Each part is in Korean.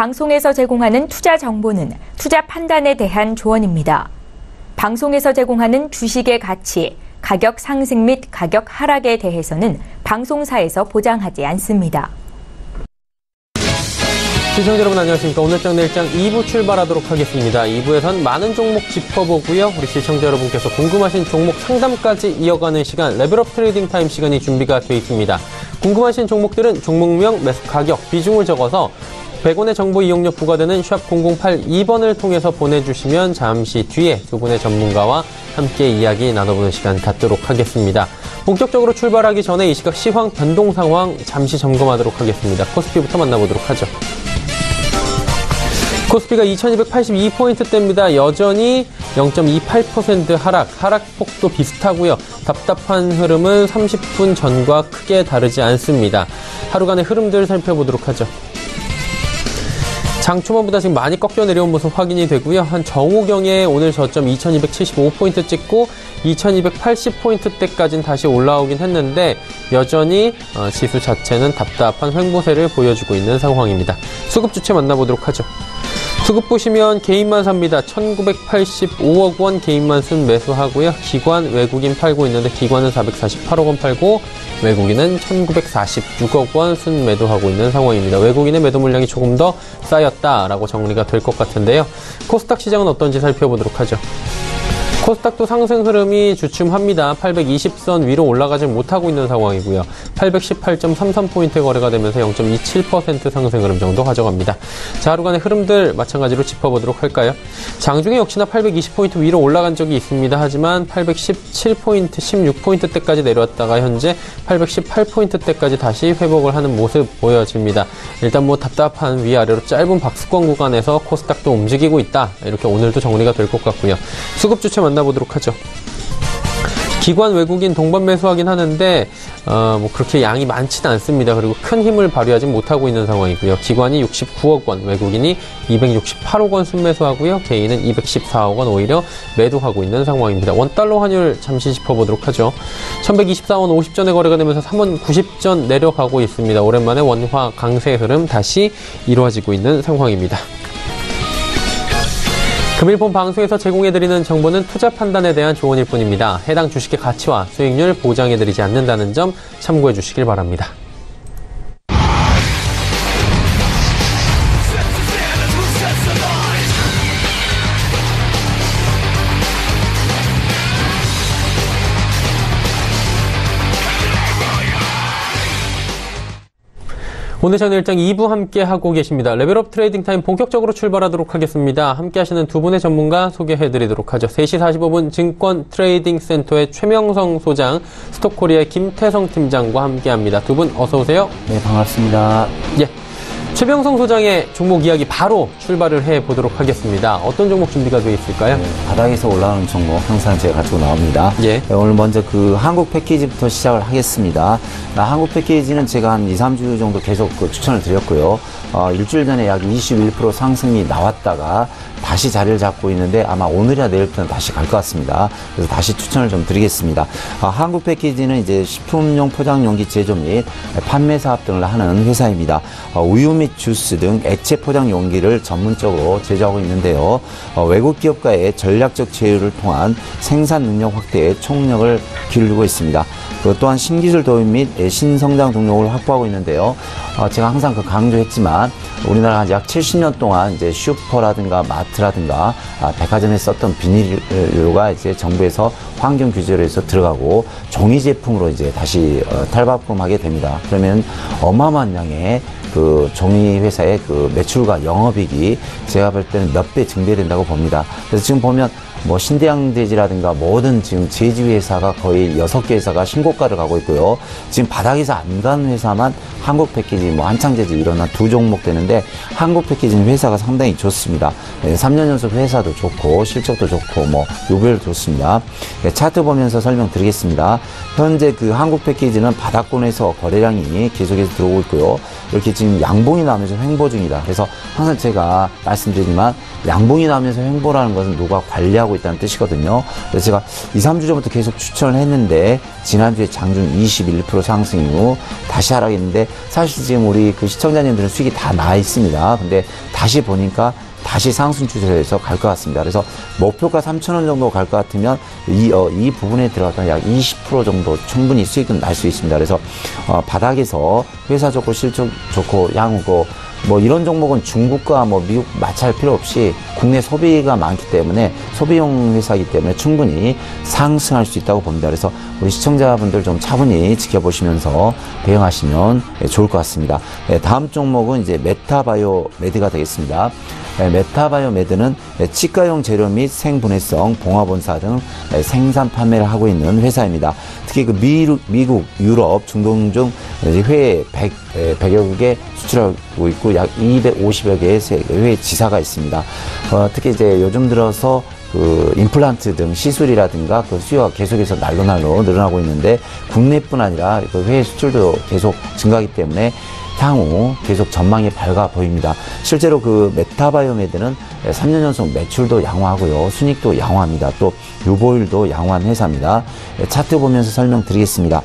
방송에서 제공하는 투자 정보는 투자 판단에 대한 조언입니다. 방송에서 제공하는 주식의 가치, 가격 상승 및 가격 하락에 대해서는 방송사에서 보장하지 않습니다. 시청자 여러분 안녕하십니까. 오늘장 내일장 2부 출발하도록 하겠습니다. 2부에선 많은 종목 짚어보고요. 우리 시청자 여러분께서 궁금하신 종목 상담까지 이어가는 시간, 레벨업 트레이딩 타임 시간이 준비가 되어 있습니다. 궁금하신 종목들은 종목명, 매수 가격, 비중을 적어서 100원의 정보 이용료 부과되는 샵 0082번을 통해서 보내주시면 잠시 뒤에 두 분의 전문가와 함께 이야기 나눠보는 시간 갖도록 하겠습니다. 본격적으로 출발하기 전에 이 시각 시황 변동 상황 잠시 점검하도록 하겠습니다. 코스피부터 만나보도록 하죠. 코스피가 2282포인트대입니다. 여전히 0.28% 하락폭도 비슷하고요. 답답한 흐름은 30분 전과 크게 다르지 않습니다. 하루간의 흐름들 살펴보도록 하죠. 장 초반보다 지금 많이 꺾여 내려온 모습 확인이 되고요. 한 정오경에 오늘 저점 2275포인트 찍고 2280포인트대까지는 다시 올라오긴 했는데 여전히 지수 자체는 답답한 횡보세를 보여주고 있는 상황입니다. 수급 주체 만나보도록 하죠. 수급 보시면 개인만 삽니다. 1985억 원 개인만 순 매수하고요. 기관, 외국인 팔고 있는데 기관은 448억 원 팔고 외국인은 1946억 원 순 매도하고 있는 상황입니다. 외국인의 매도 물량이 조금 더 쌓였다라고 정리가 될 것 같은데요. 코스닥 시장은 어떤지 살펴보도록 하죠. 코스닥도 상승 흐름이 주춤합니다. 820선 위로 올라가지 못하고 있는 상황이고요. 818.33포인트 거래가 되면서 0.27% 상승 흐름 정도 가져갑니다. 자, 하루간의 흐름들 마찬가지로 짚어보도록 할까요? 장중에 역시나 820포인트 위로 올라간 적이 있습니다. 하지만 817포인트, 16포인트대까지 내려왔다가 현재 818포인트대까지 다시 회복을 하는 모습 보여집니다. 일단 답답한 위아래로 짧은 박스권 구간에서 코스닥도 움직이고 있다. 이렇게 오늘도 정리가 될 것 같고요. 수급 주체 만나보도록 하죠. 기관 외국인 동반 매수하긴 하는데 그렇게 양이 많지는 않습니다. 그리고 큰 힘을 발휘하지 못하고 있는 상황이고요. 기관이 69억 원, 외국인이 268억 원 순매수하고요. 개인은 214억 원 오히려 매도하고 있는 상황입니다. 원달러 환율 잠시 짚어보도록 하죠. 1124원 50전에 거래가 되면서 3원 90전 내려가고 있습니다. 오랜만에 원화 강세 흐름 다시 이루어지고 있는 상황입니다. 금일본 방송에서 제공해드리는 정보는 투자 판단에 대한 조언일 뿐입니다. 해당 주식의 가치와 수익률 보장해드리지 않는다는 점 참고해 주시길 바랍니다. 오늘 저는 일장 2부 함께 하고 계십니다. 레벨업 트레이딩 타임 본격적으로 출발하도록 하겠습니다. 함께 하시는 두 분의 전문가 소개해드리도록 하죠. 3시 45분 증권 트레이딩 센터의 최명성 소장, 스톡코리아의 김태성 팀장과 함께 합니다. 두 분 어서 오세요. 네, 반갑습니다. 예. 최명성 소장의 종목 이야기 바로 출발을 해보도록 하겠습니다. 어떤 종목 준비가 되어 있을까요? 네, 바닥에서 올라오는 종목 항상 제가 가지고 나옵니다. 예. 네, 오늘 먼저 그 한국 패키지부터 시작을 하겠습니다. 한국 패키지는 제가 한 2, 3주 정도 계속 추천을 드렸고요. 일주일 전에 약 21% 상승이 나왔다가 다시 자리를 잡고 있는데 아마 오늘이나 내일부터는 다시 갈 것 같습니다. 그래서 다시 추천을 좀 드리겠습니다. 한국 패키지는 이제 식품용 포장용기 제조 및 판매 사업 등을 하는 회사입니다. 우유 및 주스 등 액체 포장 용기를 전문적으로 제조하고 있는데요. 외국 기업과의 전략적 제휴를 통한 생산 능력 확대에 총력을 기울이고 있습니다. 또한 신기술 도입 및 신성장 동력을 확보하고 있는데요. 제가 항상 강조했지만 우리나라 약 70년 동안 이제 슈퍼라든가 마트라든가 백화점에 썼던 비닐류가 이제 정부에서 환경 규제로 해서 들어가고 종이 제품으로 이제 다시 탈바꿈하게 됩니다. 그러면 어마어마한 양의 그 종이 회사의 그 매출과 영업이익이 제가 볼 때는 몇 배 증대된다고 봅니다. 그래서 지금 보면 신대양돼지라든가 모든 지금 제지 회사가 거의 6개 회사가 신고가를 가고 있고요. 지금 바닥에서 안 가는 회사만 한국 패키지, 한창제지 이런 한 2종목 되는데 한국 패키지는 회사가 상당히 좋습니다. 3년 연속 회사도 좋고 실적도 좋고 요별도 좋습니다. 차트 보면서 설명드리겠습니다. 현재 그 한국 패키지는 바닥권에서 거래량이 계속해서 들어오고 있고요. 이렇게 지금 양봉이 나오면서 횡보 중이다. 그래서 항상 제가 말씀드리지만 양봉이 나오면서 횡보라는 것은 누가 관리하고 있다는 뜻이거든요. 그래서 제가 2, 3주 전부터 계속 추천을 했는데 지난주에 장중 21% 상승 이후 다시 하락했는데 사실 지금 우리 그 시청자님들은 수익이 다 나 있습니다. 근데 다시 보니까 다시 상승 추세에서 갈 것 같습니다. 그래서 목표가 3,000원 정도 갈 것 같으면 이 부분에 들어갔다 약 20% 정도 충분히 수익은 날 수 있습니다. 그래서 바닥에서 회사 좋고 실적 좋고 양호고 뭐 이런 종목은 중국과 뭐 미국 마찰 필요 없이 국내 소비가 많기 때문에 소비용 회사이기 때문에 충분히 상승할 수 있다고 봅니다. 그래서 우리 시청자분들 좀 차분히 지켜보시면서 대응하시면 좋을 것 같습니다. 다음 종목은 이제 메타바이오 메드가 되겠습니다. 메타바이오 메드는 치과용 재료 및 생분해성 봉화본사 등 생산 판매를 하고 있는 회사입니다. 특히 그 미국, 유럽, 중동 중 회에 100여 개 수출하고 있고 약 250여 개의 해외 지사가 있습니다. 특히 이제 요즘 들어서 그 임플란트 등 시술이라든가 그 수요가 계속해서 날로 늘어나고 있는데 국내뿐 아니라 그 해외 수출도 계속 증가하기 때문에 향후 계속 전망이 밝아 보입니다. 실제로 그 메타바이오메드는 3년 연속 매출도 양호하고요. 순익도 양호합니다. 또 유보율도 양호한 회사입니다. 차트 보면서 설명드리겠습니다.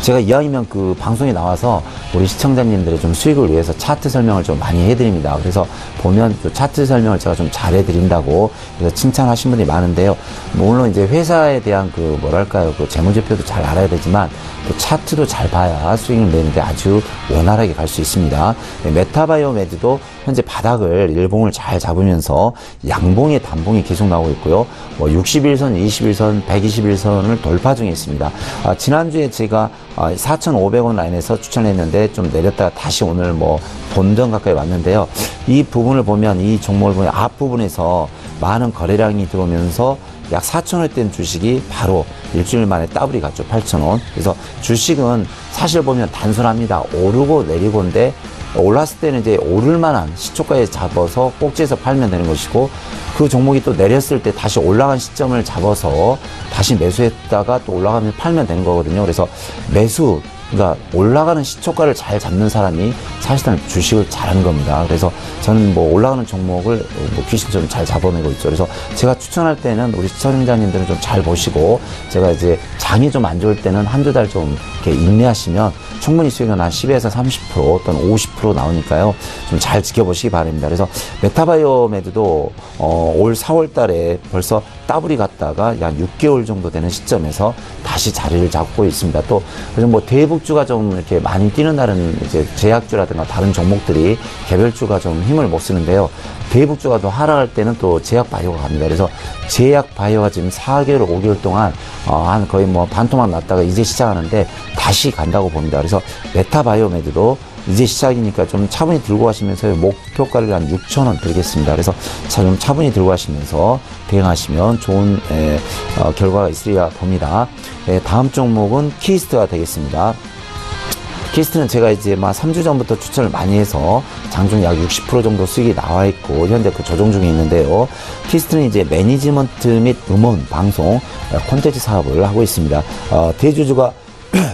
제가 이왕이면 그 방송에 나와서 우리 시청자님들의 좀 수익을 위해서 차트 설명을 좀 많이 해드립니다. 그래서 보면 또 차트 설명을 제가 좀 잘해드린다고 그래서 칭찬하신 분이 많은데요. 물론 이제 회사에 대한 그 뭐랄까요, 그 재무제표도 잘 알아야 되지만 또 차트도 잘 봐야 수익을 내는데 아주 원활하게 갈 수 있습니다. 메타바이오메드도 현재 바닥을 일봉을 잘 잡으면서 양봉의 단봉이 계속 나오고 있고요. 뭐 61선, 21선, 121선을 돌파 중에 있습니다. 지난주에 제가 4,500원 라인에서 추천했는데 좀 내렸다가 다시 오늘 뭐 본전 가까이 왔는데요. 이 부분을 보면 이 종목을 보면 앞부분에서 많은 거래량이 들어오면서 약 4,000원대 된 주식이 바로 일주일 만에 더블이 갔죠. 8,000원. 그래서 주식은 사실 보면 단순합니다. 오르고 내리고인데 올랐을 때는 이제 오를 만한 시초가에 잡아서 꼭지에서 팔면 되는 것이고 그 종목이 또 내렸을 때 다시 올라간 시점을 잡아서 다시 매수했다가 또 올라가면 팔면 되는 거거든요. 그래서 매수, 그러니까 올라가는 시초가를 잘 잡는 사람이 사실상 주식을 잘하는 겁니다. 그래서 저는 뭐 올라가는 종목을 뭐 귀신처럼 잘 잡아내고 있죠. 그래서 제가 추천할 때는 우리 시청자님들은 좀 잘 보시고 제가 이제 장이 좀 안 좋을 때는 한두 달 좀 이렇게 인내하시면 충분히 수익은 한 10에서 30% 또는 50% 나오니까요. 좀 잘 지켜보시기 바랍니다. 그래서 메타바이오메드도 올 4월 달에 벌써 더블이 갔다가 약 6개월 정도 되는 시점에서 다시 자리를 잡고 있습니다. 또 그래서 뭐 대북주가 좀 이렇게 많이 뛰는 날은 이제 제약주라든가 다른 종목들이 개별주가 좀 힘을 못 쓰는데요. 대북주가 또 하락할 때는 또 제약바이오가 갑니다. 그래서 제약바이오가 지금 4개월, 5개월 동안 한 거의 뭐 반토막 났다가 이제 시작하는데 다시 간다고 봅니다. 그래서 메타바이오메드도 이제 시작이니까 좀 차분히 들고 가시면서 목표가를 한 6,000원 드리겠습니다. 그래서 좀 차분히 들고 가시면서 대응하시면 좋은 결과가 있으리라 봅니다. 다음 종목은 키스트가 되겠습니다. 키스트는 제가 이제 3주 전부터 추천을 많이 해서 장중 약 60% 정도 수익이 나와 있고 현재 그 조정 중에 있는데요. 키스트는 이제 매니지먼트 및 음원, 방송, 콘텐츠 사업을 하고 있습니다. 대주주가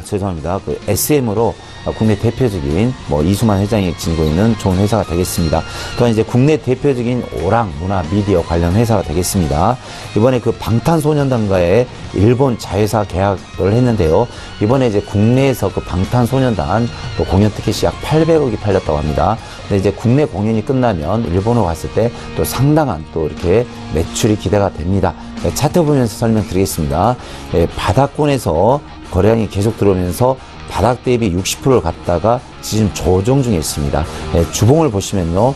죄송합니다. 그 SM으로 국내 대표적인 이수만 회장이 지니고 있는 좋은 회사가 되겠습니다. 또한 이제 국내 대표적인 오락, 문화, 미디어 관련 회사가 되겠습니다. 이번에 그 방탄소년단과의 일본 자회사 계약을 했는데요. 이번에 이제 국내에서 그 방탄소년단 공연 티켓이 약 800억이 팔렸다고 합니다. 근데 이제 국내 공연이 끝나면 일본으로 갔을 때 또 상당한 또 이렇게 매출이 기대가 됩니다. 차트 보면서 설명드리겠습니다. 바닥권에서 거래량이 계속 들어오면서 바닥 대비 60%를 갔다가 지금 조정 중에 있습니다. 주봉을 보시면요.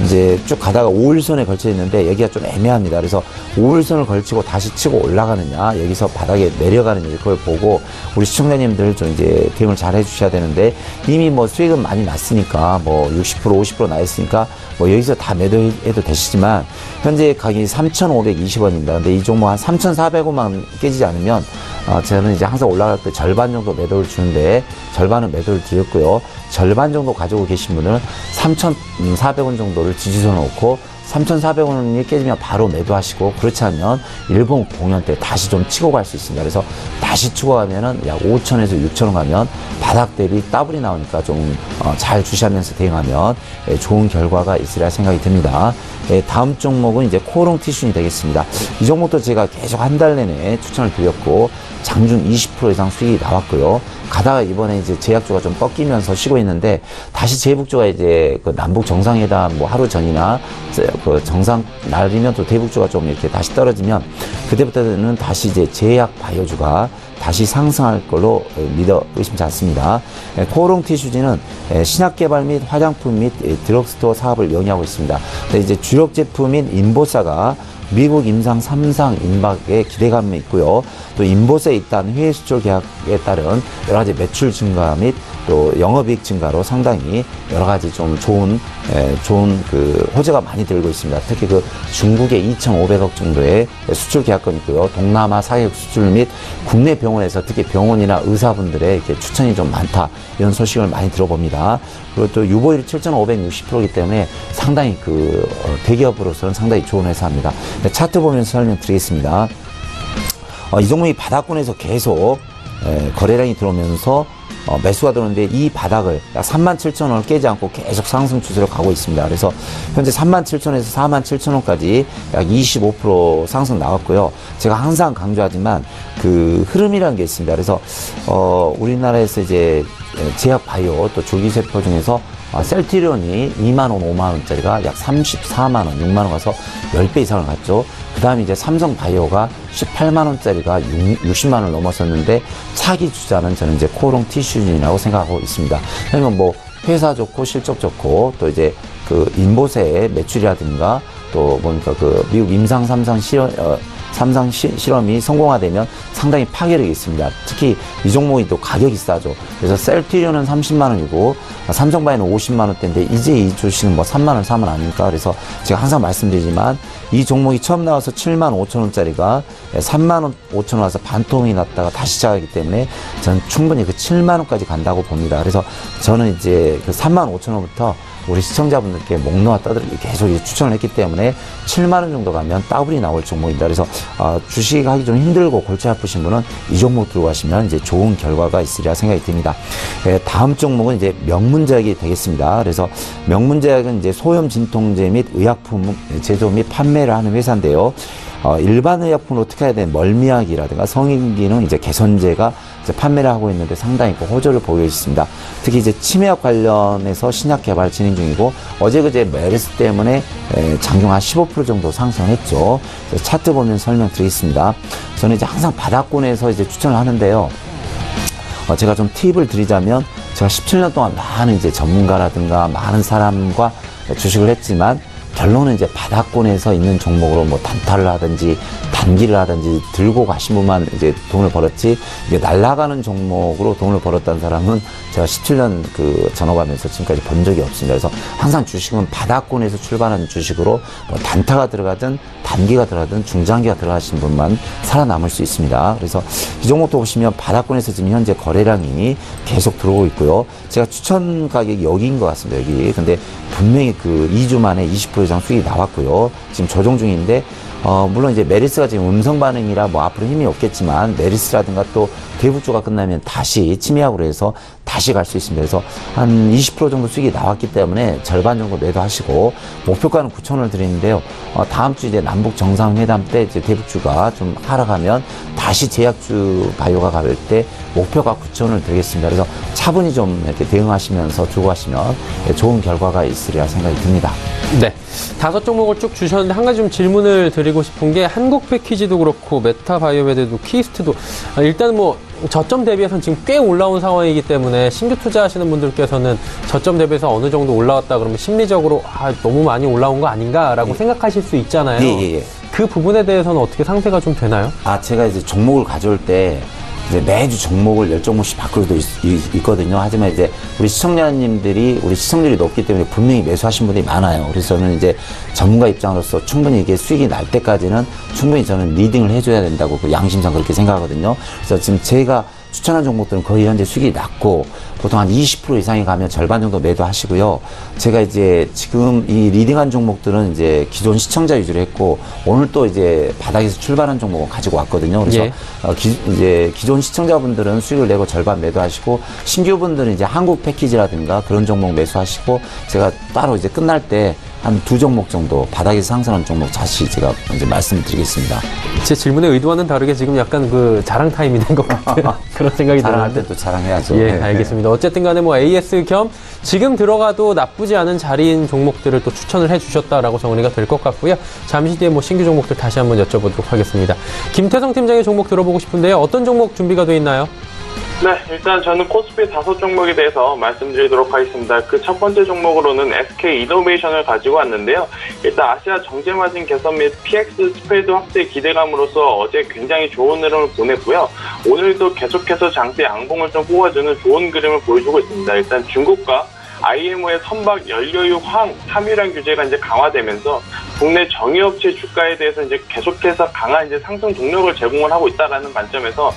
이제 쭉 가다가 5일선에 걸쳐 있는데 여기가 좀 애매합니다. 그래서 5일선을 걸치고 다시 치고 올라가느냐, 여기서 바닥에 내려가느냐, 그걸 보고 우리 시청자님들 좀 이제 대응을 잘 해주셔야 되는데 이미 수익은 많이 났으니까 60%, 50% 나 있으니까 여기서 다 매도해도 되시지만 현재 가격이 3,520원입니다. 근데 이 종목 한 3,400원만 깨지지 않으면 저는 이제 항상 올라갈 때 절반 정도 매도를 주는데 절반은 매도를 드렸고요. 절반 정도 가지고 계신 분은 3,400원 정도를 지지선 놓고 3,400원이 깨지면 바로 매도하시고, 그렇지 않으면 일본 공연 때 다시 좀 치고 갈 수 있습니다. 그래서 다시 치고 가면은 약 5,000에서 6,000원 가면 바닥 대비 더블이 나오니까 좀 잘 주시하면서 대응하면 좋은 결과가 있으리라 생각이 듭니다. 다음 종목은 이제 코오롱 티슈이 되겠습니다. 이 종목도 제가 계속 한 달 내내 추천을 드렸고, 장중 20% 이상 수익이 나왔고요. 가다가 이번에 이제 제약주가 좀 꺾이면서 쉬고 있는데, 다시 제북주가 이제 그 남북 정상회담 뭐 하루 전이나 그 정상 날이면 또 대북주가 좀 이렇게 다시 떨어지면, 그때부터는 다시 이제 제약 바이오주가 다시 상승할 걸로 믿어 의심치 않습니다. 코오롱 티슈지는 신약 개발 및 화장품 및 드럭스토어 사업을 영위하고 있습니다. 이제 주력 제품인 인보사가 미국 임상 3상 임박에 기대감이 있고요. 또 인보세에 있다는 해외 수출 계약에 따른 여러 가지 매출 증가 및 또 영업이익 증가로 상당히 여러 가지 좀 좋은 그 호재가 많이 들고 있습니다. 특히 그 중국에 2,500억 정도의 수출 계약권이 있고요. 동남아 사격 수출 및 국내 병원에서 특히 병원이나 의사분들의 이렇게 추천이 좀 많다, 이런 소식을 많이 들어봅니다. 그리고 또 유보율이 7,560%이기 때문에 상당히 그 대기업으로서는 상당히 좋은 회사입니다. 차트 보면서 설명드리겠습니다. 이 종목이 바닥권에서 계속 거래량이 들어오면서 매수가 들어오는데, 이 바닥을 약 37,000원을 깨지 않고 계속 상승 추세로 가고 있습니다. 그래서 현재 37,000원에서 47,000원까지 약 25% 상승 나왔고요. 제가 항상 강조하지만 그 흐름이라는 게 있습니다. 그래서 우리나라에서 이제 제약 바이오 또 줄기세포 중에서 셀트리온이 2만원, 5만원짜리가 약 34만원, 6만원 가서 10배 이상을 갔죠. 그 다음에 이제 삼성바이오가 18만원짜리가 60만원을 넘었었는데, 차기 주자는 저는 이제 코오롱 티슈진이라고 생각하고 있습니다. 왜냐면 뭐 회사 좋고 실적 좋고, 또 이제 그 인보세의 매출이라든가, 또 보니까 그 미국 임상 3상 실험이 성공화되면 상당히 파괴력이 있습니다. 특히 이 종목이 또 가격이 싸죠. 그래서 셀트리온은 30만원이고 삼성바이오는 50만원대인데, 이제 이 주식은 뭐 3만원, 4만 아닙니까? 그래서 제가 항상 말씀드리지만, 이 종목이 처음 나와서 7만 5천원짜리가 3만 5천원 와서 반토막이 났다가 다시 시작하기 때문에 저는 충분히 그 7만원까지 간다고 봅니다. 그래서 저는 이제 그 3만 5천원부터 우리 시청자분들께 목 놓아 떠들기 계속 추천을 했기 때문에 7만원 정도 가면 더블이 나올 종목입니다. 그래서 주식 하기 좀 힘들고 골치 아프신 분은 이 종목 들고 가시면 이제 좋은 결과가 있으리라 생각이 듭니다. 다음 종목은 이제 명문제약이 되겠습니다. 그래서 명문제약은 이제 소염 진통제 및 의약품 제조 및 판매를 하는 회사인데요. 일반 의약품으로 특화해야 되는 멀미약이라든가 성인기능 이제 개선제가 이제 판매를 하고 있는데 상당히 그 호조를 보이고 있습니다. 특히 이제 치매약 관련해서 신약 개발 진행 중이고, 어제 그제 메르스 때문에 장중 한 15% 정도 상승했죠. 차트 보면 설명드리겠습니다. 저는 이제 항상 바닥권에서 이제 추천을 하는데요. 제가 좀 팁을 드리자면, 제가 17년 동안 많은 이제 전문가라든가 많은 사람과 주식을 했지만, 결론은 이제 바닥권에서 있는 종목으로 뭐 단타를 하든지 단기를 하든지 들고 가신 분만 이제 돈을 벌었지, 이게 날아가는 종목으로 돈을 벌었다는 사람은 제가 17년 그 전업하면서 지금까지 본 적이 없습니다. 그래서 항상 주식은 바닥권에서 출발하는 주식으로 뭐 단타가 들어가든 단기가 들어가든 중장기가 들어가신 분만 살아남을 수 있습니다. 그래서 이 종목도 보시면 바닥권에서 지금 현재 거래량이 계속 들어오고 있고요. 제가 추천 가격이 여기인 것 같습니다. 여기. 근데 분명히 그 2주 만에 20% 이상 수익이 나왔고요. 지금 조정 중인데, 물론 이제 메르스가 지금 음성 반응이라 뭐 앞으로 힘이 없겠지만, 메르스라든가 또 대북주가 끝나면 다시 치매약으로 해서 다시 갈 수 있습니다. 그래서 한 20% 정도 수익이 나왔기 때문에 절반 정도 매도하시고, 목표가는 9,000원을 드리는데요. 다음 주 이제 남북 정상회담 때 이제 대북주가 좀 하락하면 다시 제약주 바이오가 갈 때 목표가 9,000원을 드리겠습니다. 그래서 차분히 좀 이렇게 대응하시면서 들고 가시면 좋은 결과가 있으리라 생각이 듭니다. 네. 5종목을 쭉 주셨는데 한 가지 좀 질문을 드리고 싶은 게, 한국 패키지도 그렇고 메타바이오메드도 키스트도 일단 뭐 저점 대비해서는 지금 꽤 올라온 상황이기 때문에 신규 투자하시는 분들께서는 저점 대비해서 어느 정도 올라왔다 그러면 심리적으로 너무 많이 올라온 거 아닌가라고 생각하실 수 있잖아요. 예. 그 부분에 대해서는 어떻게 상세가 좀 되나요? 제가 이제 종목을 가져올 때 이제 매주 종목을 10종목씩 바꿀 수도 있거든요. 하지만 이제 우리 시청률이 높기 때문에 분명히 매수하신 분들이 많아요. 그래서 저는 이제 전문가 입장으로서 충분히 이게 수익이 날 때까지는 충분히 저는 리딩을 해줘야 된다고 그 양심상 그렇게 생각하거든요. 그래서 지금 제가 추천한 종목들은 거의 현재 수익이 낮고 보통 한 20% 이상이 가면 절반 정도 매도하시고요. 제가 이제 지금 이 리딩한 종목들은 이제 기존 시청자 위주로 했고 오늘 또 이제 바닥에서 출발한 종목을 가지고 왔거든요. 그래서 예. 이제 기존 시청자분들은 수익을 내고 절반 매도하시고 신규분들은 이제 한국 패키지라든가 그런 종목 매수하시고 제가 따로 이제 끝날 때 한 2종목 정도 바닥에서 상승한 종목 다시 제가 이제 말씀드리겠습니다. 제 질문의 의도와는 다르게 지금 약간 그 자랑 타임이 된 것 같아요. 그런 생각이 자랑할 드는데. 때 또 자랑해야죠. 예, 네. 알겠습니다. 어쨌든 간에 뭐 AS 겸 지금 들어가도 나쁘지 않은 자리인 종목들을 또 추천을 해주셨다라고 정리가 될 것 같고요. 잠시 뒤에 뭐 신규 종목들 다시 한번 여쭤보도록 하겠습니다. 김태성 팀장의 종목 들어보고 싶은데요. 어떤 종목 준비가 돼 있나요? 네, 일단 저는 코스피 5종목에 대해서 말씀드리도록 하겠습니다. 그 첫 번째 종목으로는 SK 이노베이션을 가지고 왔는데요. 일단 아시아 정제 마진 개선 및 PX 스프레드 확대 기대감으로서 어제 굉장히 좋은 흐름을 보냈고요. 오늘도 계속해서 장대 양봉을 좀 뽑아주는 좋은 그림을 보여주고 있습니다. 일단 중국과 IMO의 선박 연료유 함유량 규제가 이제 강화되면서 국내 정유업체 주가에 대해서 이제 계속해서 강한 이제 상승 동력을 제공을 하고 있다라는 관점에서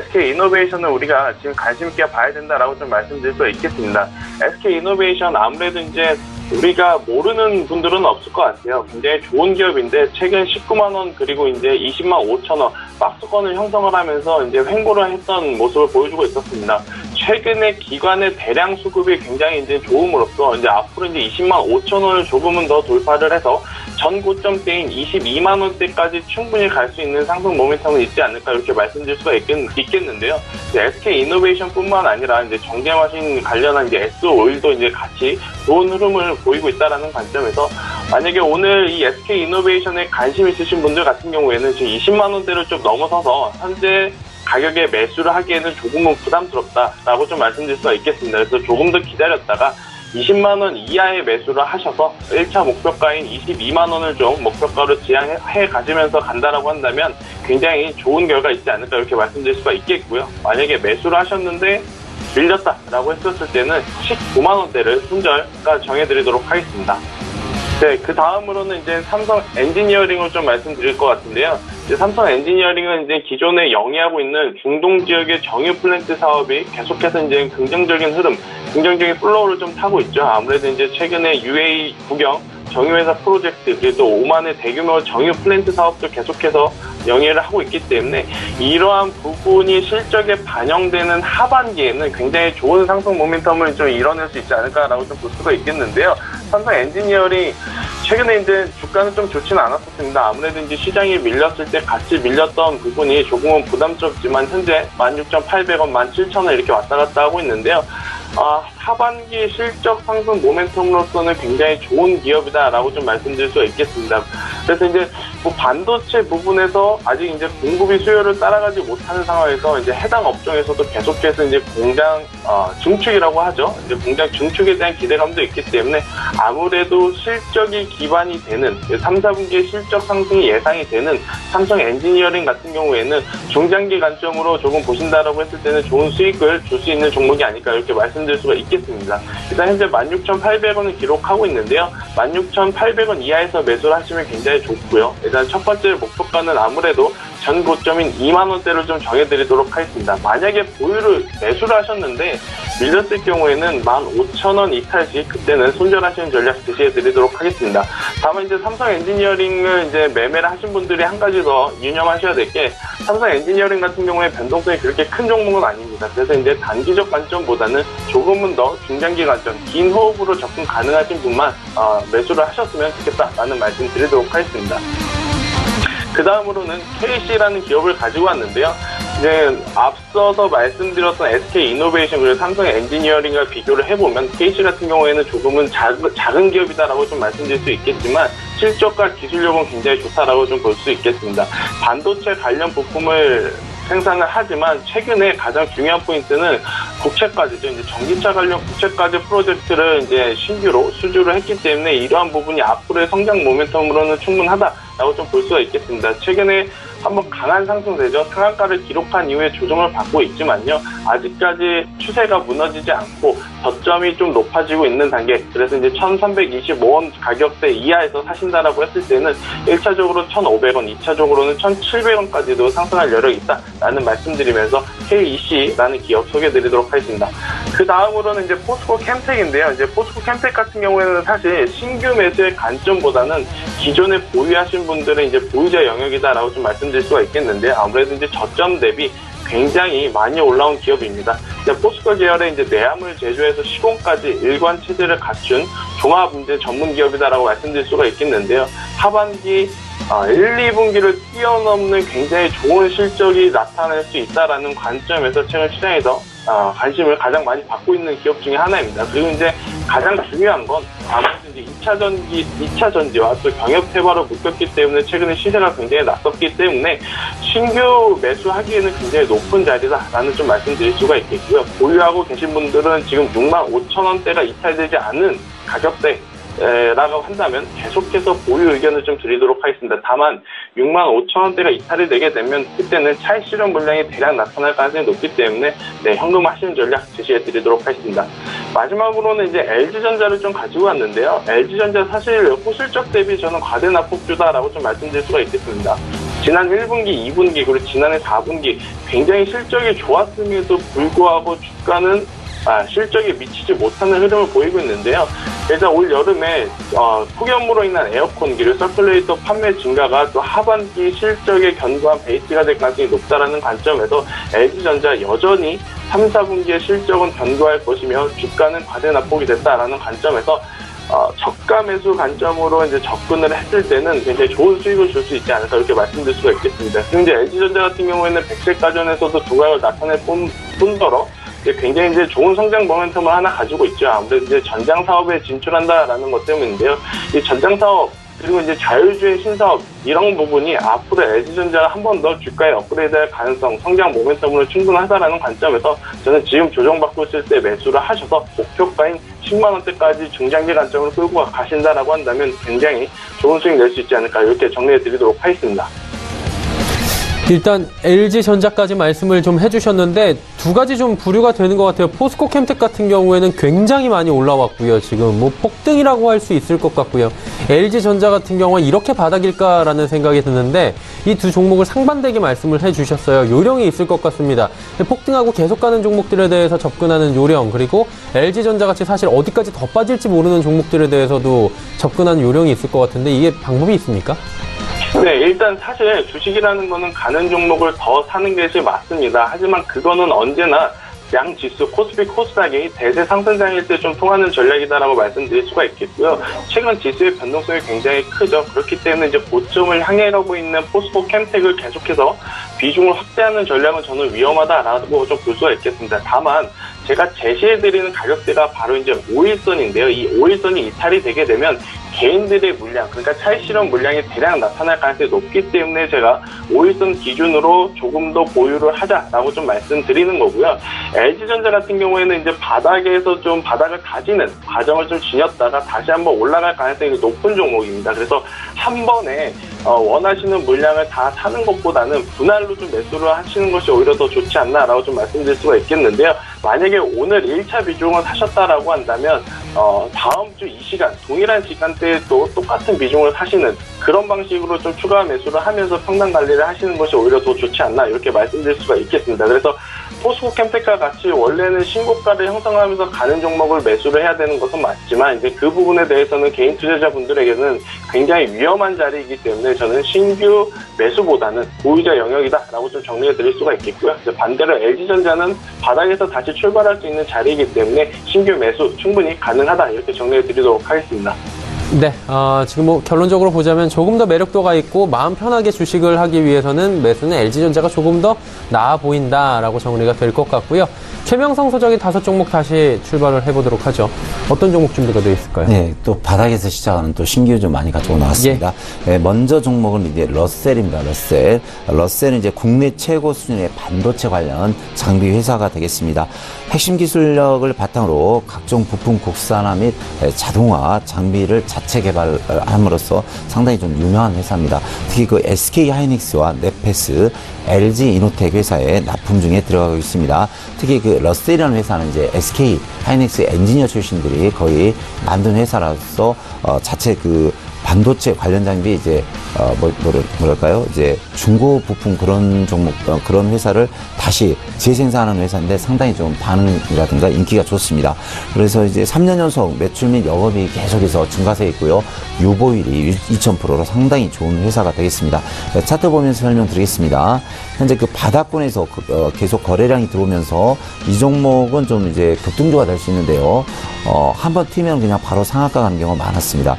SK 이노베이션을 우리가 지금 관심 있게 봐야 된다라고 좀 말씀드릴 수 있겠습니다. SK 이노베이션 아무래도 이제 우리가 모르는 분들은 없을 것 같아요. 굉장히 좋은 기업인데 최근 19만 원 그리고 이제 20만 5천 원 박스권을 형성을 하면서 이제 횡보를 했던 모습을 보여주고 있었습니다. 최근에 기관의 대량 수급이 굉장히 이제 좋음으로써 이제 앞으로 이제 20만 5천 원을 조금은 더 돌파를 해서 전 고점대인 22만 원대까지 충분히 갈 수 있는 상승 모멘텀은 있지 않을까 이렇게 말씀드릴 수가 있겠는데요. SK 이노베이션뿐만 아니라 이제 정제마신 관련한 이제 S 오일도 이제 같이 좋은 흐름을 보이고 있다라는 관점에서 만약에 오늘 이 SK 이노베이션에 관심 있으신 분들 같은 경우에는 지금 20만 원대를 좀 넘어서서 현재 가격에 매수를 하기에는 조금은 부담스럽다라고 좀 말씀드릴 수가 있겠습니다. 그래서 조금 더 기다렸다가 20만 원 이하의 매수를 하셔서 1차 목표가인 22만 원을 좀 목표가로 지향해 가지면서 간다라고 한다면 굉장히 좋은 결과 있지 않을까 이렇게 말씀드릴 수가 있겠고요. 만약에 매수를 하셨는데 밀렸다라고 했었을 때는 19만 원대를 손절가 정해드리도록 하겠습니다. 네, 그 다음으로는 이제 삼성 엔지니어링을 좀 말씀드릴 것 같은데요. 이제 삼성 엔지니어링은 이제 기존에 영위하고 있는 중동 지역의 정유 플랜트 사업이 계속해서 이제 긍정적인 흐름, 긍정적인 플로우를 좀 타고 있죠. 아무래도 이제 최근에 UAE 국영 정유회사 프로젝트 그리고 또 오만의 대규모 정유 플랜트 사업도 계속해서 영위를 하고 있기 때문에 이러한 부분이 실적에 반영되는 하반기에는 굉장히 좋은 상승 모멘텀을 좀 이뤄낼 수 있지 않을까라고 좀 볼 수가 있겠는데요. 삼성 엔지니어링 최근에 이제 주가는 좀 좋지는 않았었습니다. 아무래도 이제 시장이 밀렸을 때 같이 밀렸던 부분이 조금은 부담스럽지만 현재 16,800원, 17,000원 이렇게 왔다 갔다 하고 있는데요. 하반기 실적 상승 모멘텀으로서는 굉장히 좋은 기업이다라고 좀 말씀드릴 수가 있겠습니다. 그래서 이제 뭐 반도체 부분에서 아직 이제 공급이 수요를 따라가지 못하는 상황에서 이제 해당 업종에서도 계속해서 이제 공장 증축이라고 하죠. 이제 공장 증축에 대한 기대감도 있기 때문에 아무래도 실적이 기반이 되는 3, 4분기의 실적 상승이 예상이 되는 삼성 엔지니어링 같은 경우에는 중장기 관점으로 조금 보신다라고 했을 때는 좋은 수익을 줄 수 있는 종목이 아닐까 이렇게 말씀드릴 수가 있겠습니다. 일단 현재 16,800원을 기록하고 있는데요. 16,800원 이하에서 매수를 하시면 굉장히 좋고요. 일단 첫 번째 목표가는 아무래도 전 고점인 2만 원대를 좀 정해드리도록 하겠습니다. 만약에 보유를 매수를 하셨는데 밀렸을 경우에는 15,000원 이탈시 그때는 손절하시는 전략 제시해드리도록 하겠습니다. 다만 이제 삼성 엔지니어링을 이제 매매를 하신 분들이 한 가지 더 유념하셔야 될 게 삼성 엔지니어링 같은 경우에 변동성이 그렇게 큰 종목은 아닙니다. 그래서 이제 단기적 관점보다는 조금은 더 중장기 관점, 긴 호흡으로 접근 가능하신 분만 매수를 하셨으면 좋겠다라는 말씀 드리도록 하겠습니다. 그 다음으로는 KC라는 기업을 가지고 왔는데요. 이제 앞서서 말씀드렸던 SK 이노베이션 그리고 삼성 엔지니어링과 비교를 해보면 KC 같은 경우에는 조금은 작은 기업이다라고 좀 말씀드릴 수 있겠지만 실적과 기술력은 굉장히 좋다라고 좀 볼 수 있겠습니다. 반도체 관련 부품을 생산을 하지만 최근에 가장 중요한 포인트는 국채까지죠. 이제 전기차 관련 국채까지 프로젝트를 이제 신규로 수주를 했기 때문에 이러한 부분이 앞으로의 성장 모멘텀으로는 충분하다. 있다라고 좀 볼 수가 있겠습니다. 최근에 한번 강한 상승세죠. 상한가를 기록한 이후에 조정을 받고 있지만요. 아직까지 추세가 무너지지 않고 저점이 좀 높아지고 있는 단계. 그래서 이제 1,325원 가격대 이하에서 사신다라고 했을 때는 1차적으로 1,500원, 2차적으로는 1,700원까지도 상승할 여력이 있다라는 말씀드리면서 KEC라는 기업 소개해드리도록 하겠습니다. 그 다음으로는 이제 포스코 캠텍인데요. 이제 포스코 캠텍 같은 경우에는 사실 신규 매수의 관점보다는 기존에 보유하신 분들은 이제 보유자 영역이다라고 좀 말씀드릴 수가 있겠는데 아무래도 이제 저점 대비 굉장히 많이 올라온 기업입니다. 포스코 계열의 이제 내화물 제조에서 시공까지 일관 체제를 갖춘 종합 이제 전문 기업이다라고 말씀드릴 수가 있겠는데요. 하반기 1, 2분기를 뛰어넘는 굉장히 좋은 실적이 나타날 수 있다라는 관점에서 최근 시장에서 관심을 가장 많이 받고 있는 기업 중에 하나입니다. 그리고 이제 가장 중요한 건 아무래도 이제 2차 전지와 또 경협 퇴보로 묶였기 때문에 최근에 시세가 굉장히 낮섰기 때문에 신규 매수하기에는 굉장히 높은 자리다라는 좀 말씀드릴 수가 있겠고요. 보유하고 계신 분들은 지금 65,000원대가 이탈되지 않은 가격대 라고 한다면 계속해서 보유 의견을 좀 드리도록 하겠습니다. 다만 65,000원대가 이탈이 되게 되면 그때는 차익 실현 물량이 대략 나타날 가능성이 높기 때문에 현금화하시는 전략 제시해 드리도록 하겠습니다. 마지막으로는 이제 LG전자를 좀 가지고 왔는데요. LG전자 사실 호실적 대비 저는 과대 납폭주다라고 좀 말씀드릴 수가 있겠습니다. 지난 1분기, 2분기 그리고 지난해 4분기 굉장히 실적이 좋았음에도 불구하고 주가는 실적에 미치지 못하는 흐름을 보이고 있는데요. 일단 올 여름에 폭염으로 인한 에어컨 그리고 서큘레이터 판매 증가가 또 하반기 실적에 견고한 베이스가 될 가능성이 높다라는 관점에서 LG전자 여전히 3, 4분기의 실적은 견고할 것이며 주가는 과대 납폭이 됐다라는 관점에서 저가 매수 관점으로 이제 접근을 했을 때는 굉장히 좋은 수익을 줄 수 있지 않을까 이렇게 말씀드릴 수가 있겠습니다. 그리고 이제 LG전자 같은 경우에는 백색가전에서도 두각을 나타낼 뿐더러 굉장히 이제 좋은 성장 모멘텀을 하나 가지고 있죠. 아무래도 이제 전장 사업에 진출한다라는 것 때문인데요. 이 전장 사업 그리고 이제 자율주행 신사업 이런 부분이 앞으로 LG전자가 한 번 더 주가에 업그레이드할 가능성, 성장 모멘텀으로 충분하다라는 관점에서 저는 지금 조정받고 있을 때 매수를 하셔서 목표가인 10만 원대까지 중장기 관점으로 끌고 가신다라고 한다면 굉장히 좋은 수익 낼 수 있지 않을까 이렇게 정리해드리도록 하겠습니다. 일단 LG전자까지 말씀을 좀 해주셨는데 두 가지 좀 부류가 되는 것 같아요. 포스코 캠텍 같은 경우에는 굉장히 많이 올라왔고요. 지금 뭐 폭등이라고 할 수 있을 것 같고요. LG전자 같은 경우는 이렇게 바닥일까라는 생각이 드는데 이 두 종목을 상반되게 말씀을 해주셨어요. 요령이 있을 것 같습니다. 폭등하고 계속 가는 종목들에 대해서 접근하는 요령 그리고 LG전자 같이 사실 어디까지 더 빠질지 모르는 종목들에 대해서도 접근하는 요령이 있을 것 같은데 이게 방법이 있습니까? 네, 일단 사실 주식이라는 거는 가는 종목을 더 사는 것이 맞습니다. 하지만 그거는 언제나 양 지수, 코스피, 코스닥이 대세 상승장일 때 좀 통하는 전략이다라고 말씀드릴 수가 있겠고요. 최근 지수의 변동성이 굉장히 크죠. 그렇기 때문에 이제 고점을 향해 가고 있는 포스코 캠텍을 계속해서 비중을 확대하는 전략은 저는 위험하다라고 좀 볼 수가 있겠습니다. 다만 제가 제시해드리는 가격대가 바로 이제 5일선인데요. 이 5일선이 이탈이 되게 되면 개인들의 물량, 그러니까 차익 실현 물량이 대량 나타날 가능성이 높기 때문에 제가 5일선 기준으로 조금 더 보유를 하자라고 좀 말씀드리는 거고요. LG전자 같은 경우에는 이제 바닥에서 좀 바닥을 다지는 과정을 좀 지녔다가 다시 한번 올라갈 가능성이 높은 종목입니다. 그래서 한 번에 원하시는 물량을 다 사는 것보다는 분할로 좀 매수를 하시는 것이 오히려 더 좋지 않나라고 좀 말씀드릴 수가 있겠는데요. 만약에 오늘 1차 비중을 사셨다라고 한다면 다음 주 이 시간 동일한 시간대에 또 똑같은 비중을 사시는 그런 방식으로 좀 추가 매수를 하면서 평단 관리를 하시는 것이 오히려 더 좋지 않나 이렇게 말씀드릴 수가 있겠습니다. 그래서 포스코 캠텍과 같이 원래는 신고가를 형성하면서 가는 종목을 매수를 해야 되는 것은 맞지만 이제 그 부분에 대해서는 개인 투자자분들에게는 굉장히 위험한 자리이기 때문에 저는 신규 매수보다는 보유자 영역이다라고 좀 정리해 드릴 수가 있겠고요. 이제 반대로 LG전자는 바닥에서 다시 출발할 수 있는 자리이기 때문에 신규 매수 충분히 가능하다 이렇게 정리해 드리도록 하겠습니다. 네, 지금 뭐 결론적으로 보자면 조금 더 매력도가 있고 마음 편하게 주식을 하기 위해서는 매수는 LG전자가 조금 더 나아 보인다라고 정리가 될 것 같고요. 최명성 소장이 5종목 다시 출발을 해보도록 하죠. 어떤 종목 준비가 되어 있을까요? 네, 또 바닥에서 시작하는 또 신규 좀 많이 가지고 나왔습니다. 예. 먼저 종목은 이제 러셀입니다. 러셀은 이제 국내 최고 수준의 반도체 관련 장비 회사가 되겠습니다. 핵심 기술력을 바탕으로 각종 부품 국산화 및 자동화 장비를 자체 개발함으로써 상당히 좀 유명한 회사입니다. 특히 그 SK 하이닉스와 네페스, LG 이노텍 회사의 납품 중에 들어가고 있습니다. 특히 그 러셀이라는 회사는 이제 SK 하이닉스 엔지니어 출신들이 거의 만든 회사라서 자체 그 반도체 관련 장비 이제 뭐랄까요, 이제 중고 부품 그런 종목 그런 회사를 다시 재생산하는 회사인데 상당히 좀 반응이라든가 인기가 좋습니다. 그래서 이제 3년 연속 매출 및 영업이 계속해서 증가세 있고요. 유보율이 2000%로 상당히 좋은 회사가 되겠습니다. 차트 보면서 설명드리겠습니다. 현재 그 바닥권에서 계속 거래량이 들어오면서 이 종목은 좀 이제 급등주가 될 수 있는데요. 한번 튀면 그냥 바로 상한가 가는 경우가 많았습니다.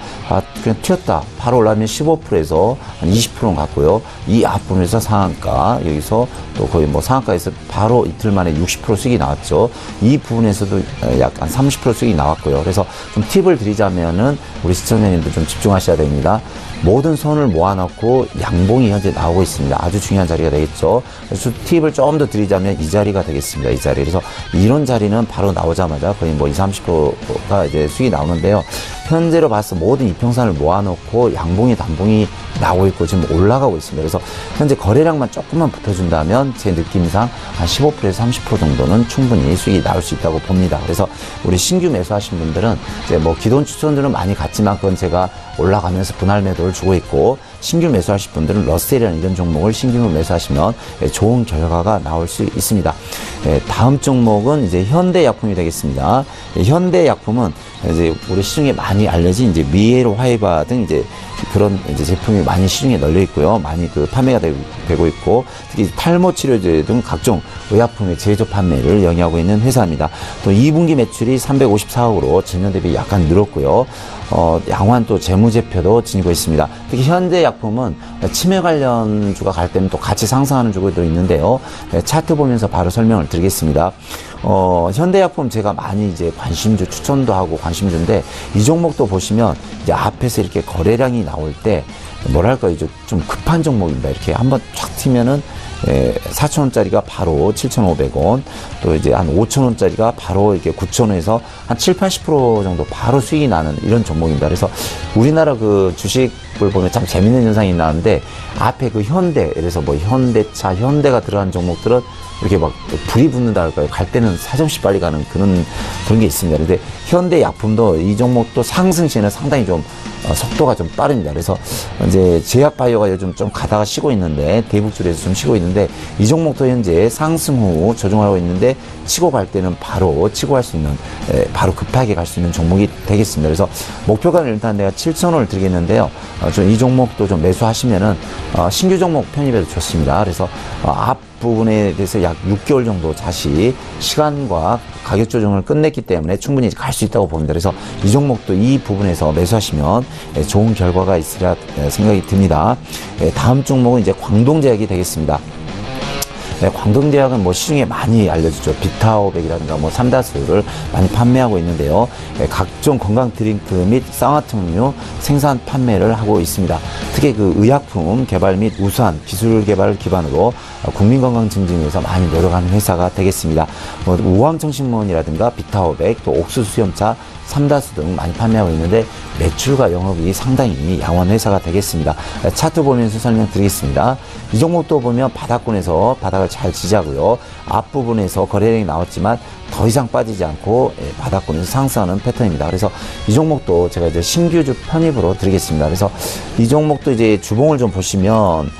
그냥 튀었다 바로 올라오면 15%에서 한 20%는 갔고요. 이 앞부분에서 상한가, 여기서 또 거의 뭐 상한가에서 바로 이틀 만에 60% 수익이 나왔죠. 이 부분에서도 약간 30% 수익이 나왔고요. 그래서 좀 팁을 드리자면은 우리 시청자님들 좀 집중하셔야 됩니다. 모든 손을 모아놓고 양봉이 현재 나오고 있습니다. 아주 중요한 자리가 되겠죠. 그래서 팁을 조금 더 드리자면 이 자리가 되겠습니다. 이 자리. 그래서 이런 자리는 바로 나오자마자 거의 뭐 20, 30%가 이제 수익이 나오는데요. 현재로 봐서 모든 이평선을 모아놓고 양봉이 단봉이 나오고 있고 지금 올라가고 있습니다. 그래서 현재 거래량만 조금만 붙어준다면 제 느낌상 한 15%에서 30% 정도는 충분히 수익이 나올 수 있다고 봅니다. 그래서 우리 신규 매수하신 분들은 이제 뭐 기존 추천들은 많이 갔지만 그건 제가 올라가면서 분할 매도를 주고 있고, 신규 매수하실 분들은 러셀이라는 이런 종목을 신규로 매수하시면 좋은 결과가 나올 수 있습니다. 다음 종목은 이제 현대약품이 되겠습니다. 현대약품은 이제 우리 시중에 많이 알려진 이제 미에로 화이바 등 이제 그런 이제 제품이 많이 시중에 널려 있고요. 많이 그 판매가 되고 있고, 특히 탈모 치료제 등 각종 의약품의 제조 판매를 영위하고 있는 회사입니다. 또 2분기 매출이 354억으로 전년 대비 약간 늘었고요. 양호한 또 재무제표도 지니고 있습니다. 특히 현대약품은 치매 관련주가 갈 때는 또 같이 상승하는 주도 있는데요. 차트 보면서 바로 설명을 드리겠습니다. 현대약품 제가 많이 이제 관심주 추천도 하고 관심주인데, 이 종목도 보시면 이제 앞에서 이렇게 거래량이 나올 때 뭐랄까 이제 좀 급한 종목입니다. 이렇게 한번 쫙 튀면은 4,000원짜리가 바로 7,500원, 또 이제 한 5,000원짜리가 바로 이렇게 9,000원에서 한 7, 80% 정도 바로 수익이 나는 이런 종목입니다. 그래서 우리나라 그 주식을 보면 참 재밌는 현상이 나는데, 앞에 그 현대, 그래서 뭐 현대차, 현대가 들어간 종목들은 이렇게 막 불이 붙는다 할까요? 갈 때는 사정시 빨리 가는 그런 게 있습니다. 근데 현대약품도 이 종목도 상승 시에는 상당히 좀 속도가 좀 빠릅니다. 그래서 이제 제약바이오가 요즘 좀 가다가 쉬고 있는데, 대북줄에서 좀 쉬고 있는데, 이 종목도 현재 상승 후 조정하고 있는데, 치고 갈 때는 바로 치고 갈 수 있는, 바로 급하게 갈 수 있는 종목이 되겠습니다. 그래서 목표가는 일단 내가 7,000원을 드리겠는데요. 좀 이 종목도 좀 매수하시면은 신규 종목 편입해도 좋습니다. 그래서 앞 부분에 대해서 약 6개월 정도 다시 시간과 가격 조정을 끝냈기 때문에 충분히 갈 수 있다고 봅니다. 그래서 이 종목도 이 부분에서 매수하시면 좋은 결과가 있으리라 생각이 듭니다. 다음 종목은 이제 광동제약이 되겠습니다. 광동제약은 뭐 시중에 많이 알려지죠. 비타오백이라든가 뭐 삼다수를 많이 판매하고 있는데요. 각종 건강 드링크 및 쌍화탕류 생산 판매를 하고 있습니다. 특히 그 의약품 개발 및 우수한 기술 개발을 기반으로 국민건강 증진위해서 많이 노력하는 회사가 되겠습니다. 뭐 우황청신문이라든가 비타오백, 또 옥수수염차, 삼다수 등 많이 판매하고 있는데, 매출과 영업이 상당히 양호한 회사가 되겠습니다. 차트 보면서 설명드리겠습니다. 이 종목도 보면 바닥권에서 바닥을 잘 지지하고요. 앞부분에서 거래량이 나왔지만 더 이상 빠지지 않고 바닥권에서 상승하는 패턴입니다. 그래서 이 종목도 제가 이제 신규주 편입으로 드리겠습니다. 그래서 이 종목도 이제 주봉을 좀 보시면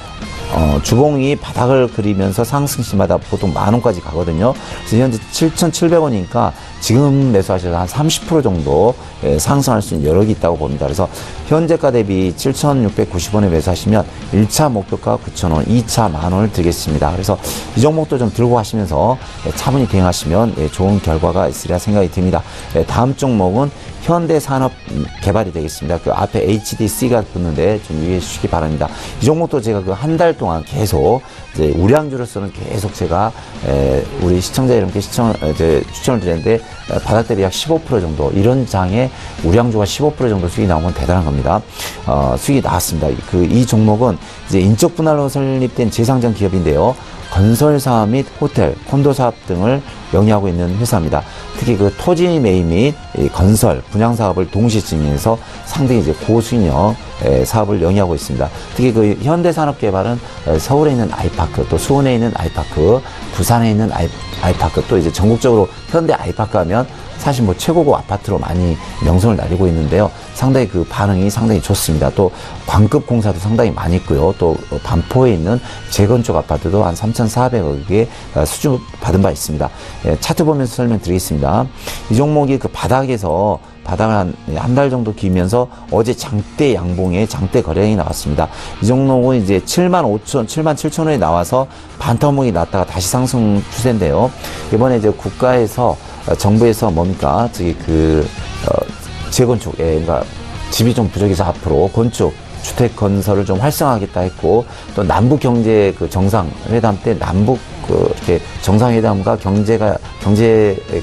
주봉이 바닥을 그리면서 상승시마다 보통 10,000원까지 가거든요. 그래서 현재 7,700원이니까 지금 매수하셔서 한 30% 정도 상승할 수 있는 여력이 있다고 봅니다. 그래서 현재가 대비 7,690원에 매수하시면 1차 목표가 9,000원, 2차 만원을 드리겠습니다. 그래서 이 종목도 좀 들고 가시면서 차분히 대응하시면 좋은 결과가 있으리라 생각이 듭니다. 다음 종목은 현대산업개발이 되겠습니다. 그 앞에 HDC가 붙는데 좀 유의해 주시기 바랍니다. 이 종목도 제가 그 한 달 동안 계속 이제 우량주로서는 계속 제가 우리 시청자 여러분께 추천을 드렸는데, 바닥 대비 약 15% 정도, 이런 장에 우량주가 15% 정도 수익이 나오면 대단한 겁니다. 수익이 나왔습니다. 이 종목은 이제 인적 분할로 설립된 재상장 기업인데요. 건설 사업 및 호텔, 콘도 사업 등을 영위하고 있는 회사입니다. 특히 그 토지 매입 및 건설, 분양 사업을 동시 진행해서 상당히 이제 고수익력 사업을 영위하고 있습니다. 특히 그 현대산업개발은 서울에 있는 아이파크, 또 수원에 있는 아이파크, 부산에 있는 아이파크, 또 이제 전국적으로 현대 아이파크 하면 사실 뭐 최고급 아파트로 많이 명성을 날리고 있는데요. 상당히 그 반응이 상당히 좋습니다. 또 광급 공사도 상당히 많이 있고요. 또 반포에 있는 재건축 아파트도 한 3,400억에 수주받은 바 있습니다. 차트 보면서 설명드리겠습니다. 이 종목이 그 바닥을 한 달 정도 기면서 어제 장대 양봉에 장대 거래량이 나왔습니다. 이 종목은 이제 77,000원에 나와서 반토막이 났다가 다시 상승 추세인데요. 이번에 이제 정부에서 뭡니까? 재건축, 그러니까 집이 좀 부족해서 앞으로 건축, 주택 건설을 좀 활성화하겠다 했고, 또 남북 경제 그 정상회담 때 남북 이렇게 정상회담과 경제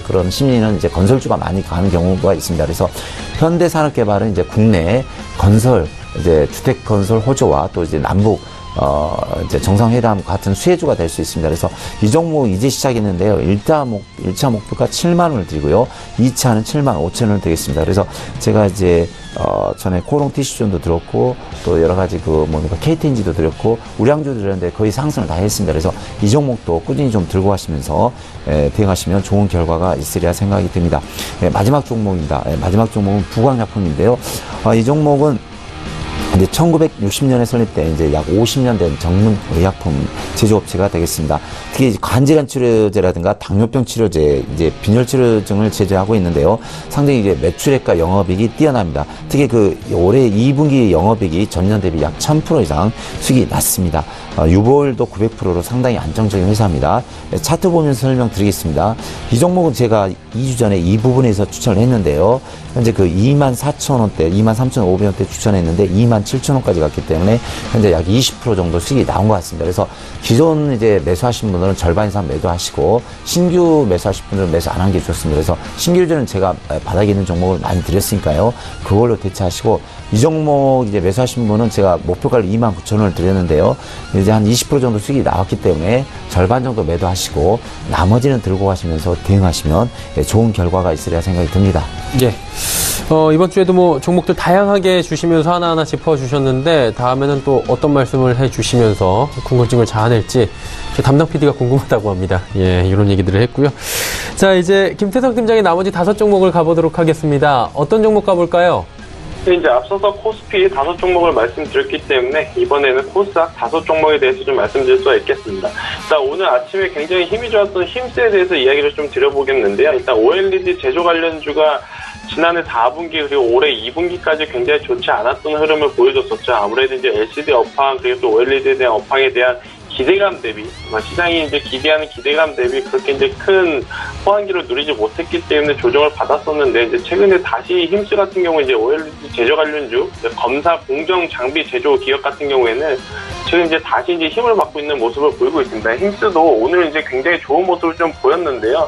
그런 심리는 이제 건설주가 많이 가는 경우가 있습니다. 그래서 현대산업개발은 이제 국내 건설, 이제 주택 건설 호조와 또 이제 남북 이제 정상회담 같은 수혜주가 될 수 있습니다. 그래서 이 종목 이제 시작했는데요. 1차 목표가 7만 원을 드리고요. 2차는 7만 5천 원을 드리겠습니다. 그래서 제가 이제 전에 코롱 티슈존도 들었고, 또 여러 가지 KTNG도 들었고, 우량주도 들었는데 거의 상승을 다 했습니다. 그래서 이 종목도 꾸준히 좀 들고 가시면서 대응하시면 좋은 결과가 있으리라 생각이 듭니다. 마지막 종목입니다. 마지막 종목은 부광약품인데요. 이 종목은 이제 1960년에 설립된 이제 약 50년 된 전문 의약품 제조업체가 되겠습니다. 특히 관절염 치료제라든가 당뇨병 치료제, 이제 빈혈 치료증을 제조하고 있는데요. 상당히 이제 매출액과 영업이익이 뛰어납니다. 특히 그 올해 2분기 영업이익이 전년 대비 약 1000% 이상 수익이 났습니다. 유보율도 900%로 상당히 안정적인 회사입니다. 차트 보면서 설명드리겠습니다. 이 종목은 제가 2주 전에 이 부분에서 추천을 했는데요. 현재 그 24,000원대, 23,500원대 추천했는데 27,000원까지 갔기 때문에 현재 약 20% 정도 수익이 나온 것 같습니다. 그래서 기존 이제 매수하신 분들은 절반 이상 매도하시고, 신규 매수하실 분들은 매수 안 한 게 좋습니다. 그래서 신규주는 제가 바닥에 있는 종목을 많이 드렸으니까요. 그걸로 대체하시고, 이 종목 이제 매수하신 분은 제가 목표가를 29,000원을 드렸는데요. 이제 한 20% 정도 수익이 나왔기 때문에 절반 정도 매도하시고 나머지는 들고 가시면서 대응하시면 좋은 결과가 있으리라 생각이 듭니다. 예. 이번 주에도 종목들 다양하게 주시면서 하나하나 짚어주셨는데, 다음에는 또 어떤 말씀을 해주시면서 궁금증을 자아낼지 담당 PD가 궁금하다고 합니다. 예, 이런 얘기들을 했고요. 자, 이제 김태성 팀장의 나머지 5종목을 가보도록 하겠습니다. 어떤 종목 가볼까요? 이제 앞서서 코스피 5종목을 말씀드렸기 때문에 이번에는 코스닥 5종목에 대해서 좀 말씀드릴 수가 있겠습니다. 일단 오늘 아침에 굉장히 힘이 좋았던 힘스에 대해서 이야기를 좀 드려보겠는데요. 일단 OLED 제조 관련주가 지난해 4분기 그리고 올해 2분기까지 굉장히 좋지 않았던 흐름을 보여줬었죠. 아무래도 이제 LCD 업황 그리고 또 OLED에 대한 업황에 대한 기대감 대비, 시장이 이제 기대하는 기대감 대비 그렇게 이제 큰 호황기를 누리지 못했기 때문에 조정을 받았었는데, 이제 최근에 다시 힘스 같은 경우 이제 OLED 제조 관련주, 검사 공정 장비 제조 기업 같은 경우에는 지금 이제 다시 이제 힘을 받고 있는 모습을 보이고 있습니다. 힘스도 오늘 이제 굉장히 좋은 모습을 좀 보였는데요.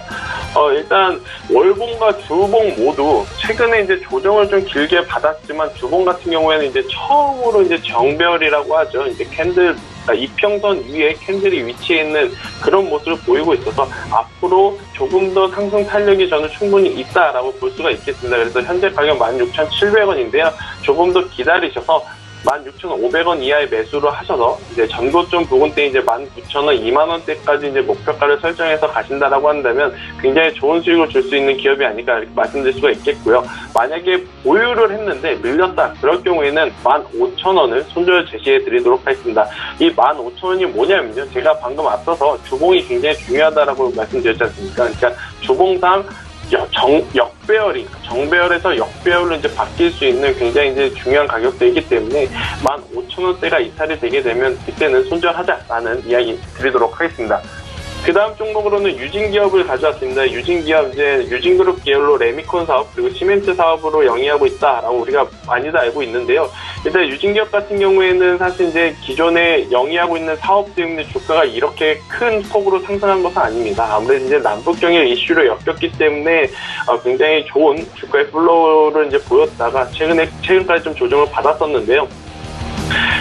일단 월봉과 주봉 모두 최근에 이제 조정을 좀 길게 받았지만, 주봉 같은 경우에는 이제 처음으로 이제 정별이라고 하죠. 이제 캔들 이평선 위에 캔들이 위치해 있는 그런 모습을 보이고 있어서 앞으로 조금 더 상승 탄력이 저는 충분히 있다라고 볼 수가 있겠습니다. 그래서 현재 가격 16,700원인데요. 조금 더 기다리셔서 16,500원 이하의 매수를 하셔서 이제 전고점 부근대 이제 19,000원, 2만원대까지 이제 목표가를 설정해서 가신다라고 한다면 굉장히 좋은 수익을 줄 수 있는 기업이 아닐까 이렇게 말씀드릴 수가 있겠고요. 만약에 보유를 했는데 밀렸다, 그럴 경우에는 15,000원을 손절 제시해 드리도록 하겠습니다. 이 15,000원이 뭐냐면요, 제가 방금 앞서서 주봉이 굉장히 중요하다라고 말씀드렸지 않습니까? 그러니까 주봉상 정배열에서 역배열로 이제 바뀔 수 있는 굉장히 이제 중요한 가격대이기 때문에 15,000원대가 이탈이 되게 되면 그때는 손절하자라는 이야기 드리도록 하겠습니다. 그 다음 종목으로는 유진기업을 가져왔습니다. 유진기업, 이제 유진그룹 계열로 레미콘 사업 그리고 시멘트 사업으로 영위하고 있다라고 우리가 많이들 알고 있는데요. 일단 유진기업 같은 경우에는 사실 이제 기존에 영위하고 있는 사업 때문에 주가가 이렇게 큰 폭으로 상승한 것은 아닙니다. 아무래도 이제 남북경일 이슈로 엮였기 때문에 굉장히 좋은 주가의 플로우를 이제 보였다가 최근까지 좀 조정을 받았었는데요.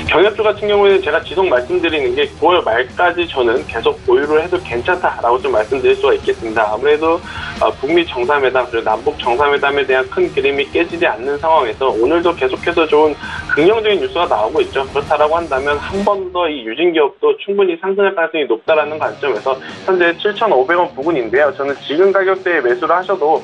경협주 같은 경우에는 제가 지속 말씀드리는 게 9월 말까지 저는 계속 보유를 해도 괜찮다라고 좀 말씀드릴 수가 있겠습니다. 아무래도 북미 정상회담 그리고 남북 정상회담에 대한 큰 그림이 깨지지 않는 상황에서 오늘도 계속해서 좋은 긍정적인 뉴스가 나오고 있죠. 그렇다라고 한다면 한 번 더 이 유진기업도 충분히 상승할 가능성이 높다라는 관점에서 현재 7,500원 부근인데요. 저는 지금 가격대에 매수를 하셔도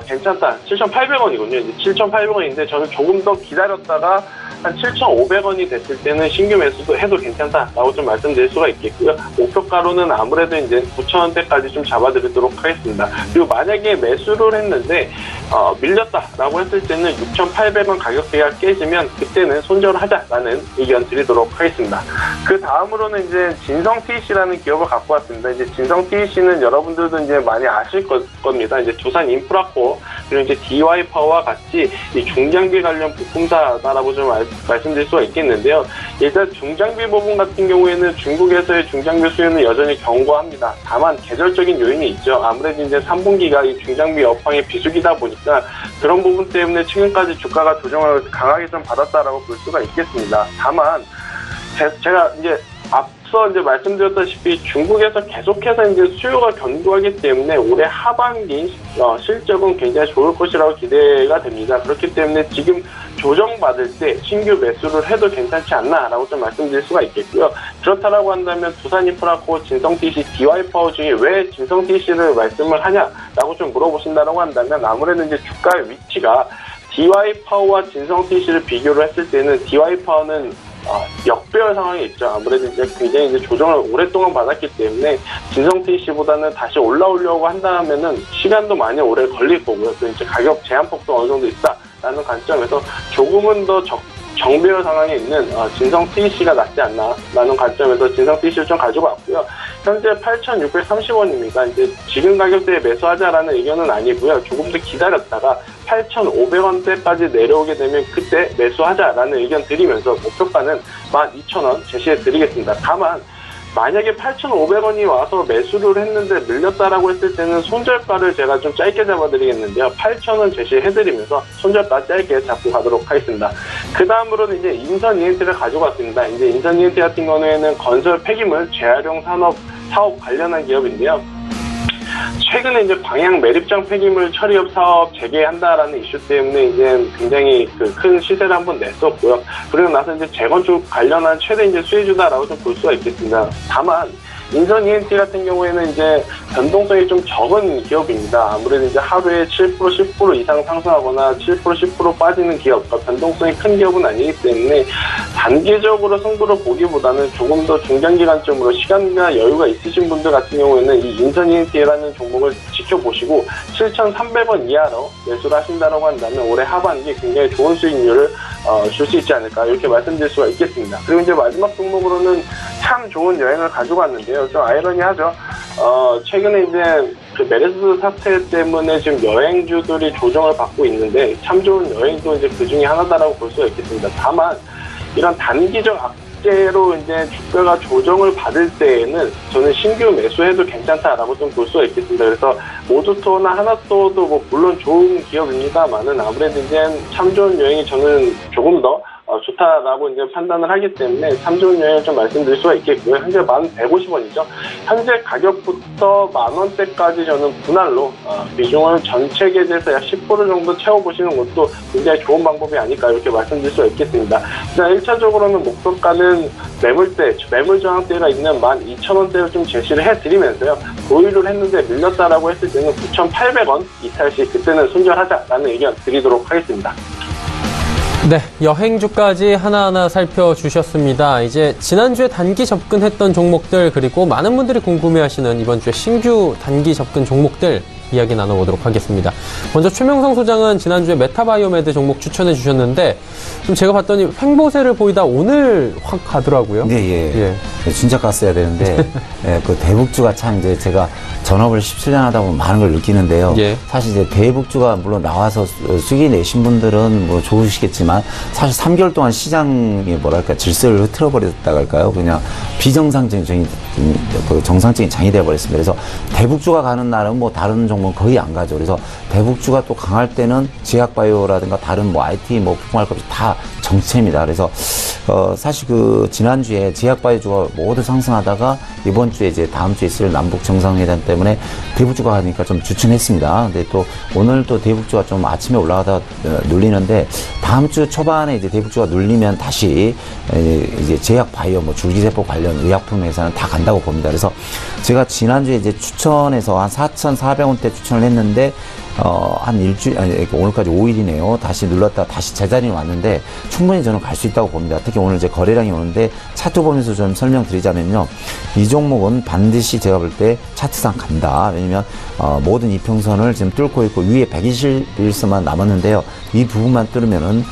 괜찮다. 7,800원이군요. 이제 7,800원인데 저는 조금 더 기다렸다가 한 7,500원이 됐을 때는 신규 매수도 해도 괜찮다라고 좀 말씀드릴 수가 있겠고요. 목표가로는 아무래도 이제 9,000원대까지 좀 잡아드리도록 하겠습니다. 그리고 만약에 매수를 했는데 밀렸다라고 했을 때는 6,800원 가격대가 깨지면 그때는 손절하자라는 의견 드리도록 하겠습니다. 그 다음으로는 이제 진성 TEC라는 기업을 갖고 왔습니다. 이제 진성 TEC는 여러분들도 이제 많이 아실 겁니다. 이제 두산 인프라코어 그리고 이제 DY 파워와 같이 이 중장비 관련 부품사다라고 좀 말씀드릴 수가 있겠는데요. 일단 중장비 부분 같은 경우에는 중국에서의 중장비 수요는 여전히 견고합니다. 다만 계절적인 요인이 있죠. 아무래도 이제 3분기가 이 중장비 업황의 비수기다 보니까 그런 부분 때문에 최근까지 주가가 조정을 강하게 좀 받았다라고 볼 수가 있겠습니다. 다만 제가 이제 앞서 이제 말씀드렸다시피 중국에서 계속해서 이제 수요가 견고하기 때문에 올해 하반기 실적은 굉장히 좋을 것이라고 기대가 됩니다. 그렇기 때문에 지금 조정받을 때 신규 매수를 해도 괜찮지 않나라고 좀 말씀드릴 수가 있겠고요. 그렇다라고 한다면 두산인프라코어, 진성TC, DY파워 중에 왜 진성TC를 말씀을 하냐라고 좀 물어보신다고 한다면 아무래도 이제 주가의 위치가 DY파워와 진성TC를 비교를 했을 때는 DY파워는 역배열 상황이 있죠. 아무래도 이제 굉장히 이제 조정을 오랫동안 받았기 때문에 진성TC보다는 다시 올라오려고 한다면은 시간도 많이 오래 걸릴 거고요. 또 이제 가격 제한폭도 어느 정도 있다라는 관점에서 조금은 더 정배열 상황에 있는 진성TC가 낫지 않나라는 관점에서 진성TC를 좀 가지고 왔고요. 현재 8,630원입니다. 이제 지금 가격대에 매수하자라는 의견은 아니고요. 조금 더 기다렸다가 8,500원대까지 내려오게 되면 그때 매수하자라는 의견 드리면서 목표가는 12,000원 제시해 드리겠습니다. 다만 만약에 8,500원이 와서 매수를 했는데 밀렸다라고 했을 때는 손절가를 제가 좀 짧게 잡아드리겠는데요. 8,000원 제시해드리면서 손절가 짧게 잡고 가도록 하겠습니다. 그 다음으로는 이제 인선 ENT를 가지고 왔습니다. 이제 인선 ENT 같은 경우에는 건설 폐기물 재활용 사업 관련한 기업인데요. 최근에 이제 광양 매립장 폐기물 처리업 사업 재개한다라는 이슈 때문에 이제 굉장히 큰 시세를 한번 냈었고요. 그리고 나서 이제 재건축 관련한 최대 이제 수혜주다라고 좀 볼 수가 있겠습니다. 다만 인선 ENT 같은 경우에는 이제 변동성이 좀 적은 기업입니다. 아무래도 이제 하루에 7%, 10% 이상 상승하거나 7%, 10% 빠지는 기업, 변동성이 큰 기업은 아니기 때문에 단기적으로 승부를 보기보다는 조금 더 중장기관점으로 시간과 여유가 있으신 분들 같은 경우에는 이 인선 ENT라는 종목을 지켜보시고 7,300원 이하로 매수를 하신다고 한다면 올해 하반기 굉장히 좋은 수익률을 줄 수 있지 않을까 이렇게 말씀드릴 수가 있겠습니다. 그리고 이제 마지막 종목으로는 참 좋은 여행을 가지고 왔는데요. 좀 아이러니하죠. 최근에 이제 그 메르스 사태 때문에 지금 여행주들이 조정을 받고 있는데 참 좋은 여행도 이제 그 중에 하나다라고 볼 수가 있겠습니다. 다만 이런 단기적 악재로 이제 주가가 조정을 받을 때에는 저는 신규 매수해도 괜찮다라고 좀 볼 수가 있겠습니다. 그래서 모두스토어나 하나스토어도 뭐 물론 좋은 기업입니다만은 아무래도 이제 참 좋은 여행이 저는 조금 더 좋다라고 이제 판단을 하기 때문에 참 좋은 여행을 좀 말씀드릴 수가 있겠고요. 현재 1,150원이죠. 현재 가격부터 10,000원대까지 저는 분할로 비중을 전체 계좌에서 약 10% 정도 채워보시는 것도 굉장히 좋은 방법이 아닐까 이렇게 말씀드릴 수가 있겠습니다. 일단 1차적으로는 목표가는 매물 저항대가 있는 12,000원대를 좀 제시를 해드리면서요. 보유를 했는데 밀렸다라고 했을 때는 9,800원 이탈시 그때는 손절하자라는 의견 드리도록 하겠습니다. 네, 여행주까지 하나하나 살펴주셨습니다. 이제 지난주에 단기 접근했던 종목들 그리고 많은 분들이 궁금해하시는 이번 주에 신규 단기 접근 종목들 이야기 나눠보도록 하겠습니다. 먼저 최명성 소장은 지난주에 메타바이오메드 종목 추천해 주셨는데 좀 제가 봤더니 횡보세를 보이다 오늘 확 가더라고요. 네, 예. 진짜 갔어야 되는데 그 대북주가 참 이제 제가 전업을 17년 하다 보면 많은 걸 느끼는데요. 예. 사실 이제 대북주가 물론 나와서 수익이 내신 분들은 뭐 좋으시겠지만 사실 3개월 동안 시장이 뭐랄까 질서를 흐트러 버렸다고 할까요? 그냥 비정상적인 정상적인 장이 되어 버렸습니다. 그래서 대북주가 가는 날은 뭐 다른 종목은 거의 안 가죠. 그래서 대북주가 또 강할 때는 제약바이오라든가 다른 뭐 IT 뭐 부품할 것 없이 다 정체입니다. 그래서 사실 그 지난주에 제약바이오주가 모두 상승하다가 이번 주에 이제 다음 주에 있을 남북 정상회담 때문에 대북주가 가니까 좀 주춤했습니다. 근데 또 오늘 또 대북주가 좀 아침에 올라가다 눌리는데 다음 주 초반에 이제 대북주가 눌리면 다시 이제 제약바이오 뭐 줄기세포 관련 의약품 회사는 다 간다고 봅니다. 그래서 제가 지난주에 이제 추천해서 한 4,400원대 추천을 했는데 한 일주일, 아니, 오늘까지 5일이네요. 다시 눌렀다 다시 제자리에 왔는데 충분히 저는 갈 수 있다고 봅니다. 특히 오늘 이제 거래량이 오는데 차트 보면서 좀 설명드리자면요. 이 종목은 반드시 제가 볼 때 차트상 간다. 왜냐면, 모든 이평선을 지금 뚫고 있고 위에 121선만 남았는데요. 이 부분만 뚫으면은,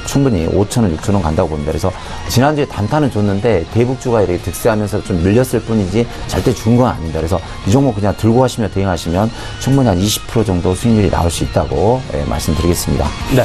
충분히 5,000원, 6,000원 간다고 봅니다. 그래서 지난주에 단타는 줬는데 대북주가 이렇게 득세하면서 좀 밀렸을 뿐이지 절대 준 건 아닙니다. 그래서 이 종목 그냥 들고 가시면 대응하시면 충분히 한 20% 정도 수익률이 나올 수 있다고 말씀드리겠습니다. 네.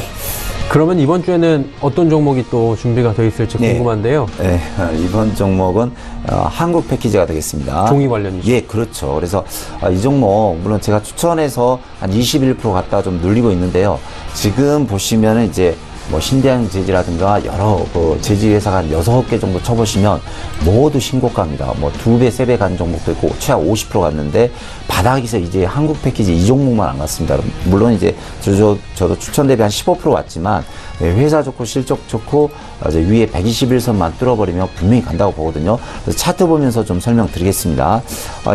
그러면 이번 주에는 어떤 종목이 또 준비가 되어 있을지 궁금한데요. 네, 이번 종목은 한국 패키지가 되겠습니다. 종이 관련이죠. 예, 그렇죠. 그래서 이 종목 물론 제가 추천해서 한 21% 갔다가 좀 눌리고 있는데요. 지금 보시면은 이제 뭐 신대양 제지라든가 여러 제지 회사가 한 6개 정도 쳐보시면 모두 신고가입니다. 뭐 2배, 3배 간 종목도 있고 최하 50% 갔는데 바닥에서 이제 한국 패키지 이 종목만 안 갔습니다. 물론 이제 저도 추천 대비 한 15% 왔지만 회사 좋고 실적 좋고 이제 위에 121선만 뚫어버리면 분명히 간다고 보거든요. 그래서 차트 보면서 좀 설명드리겠습니다.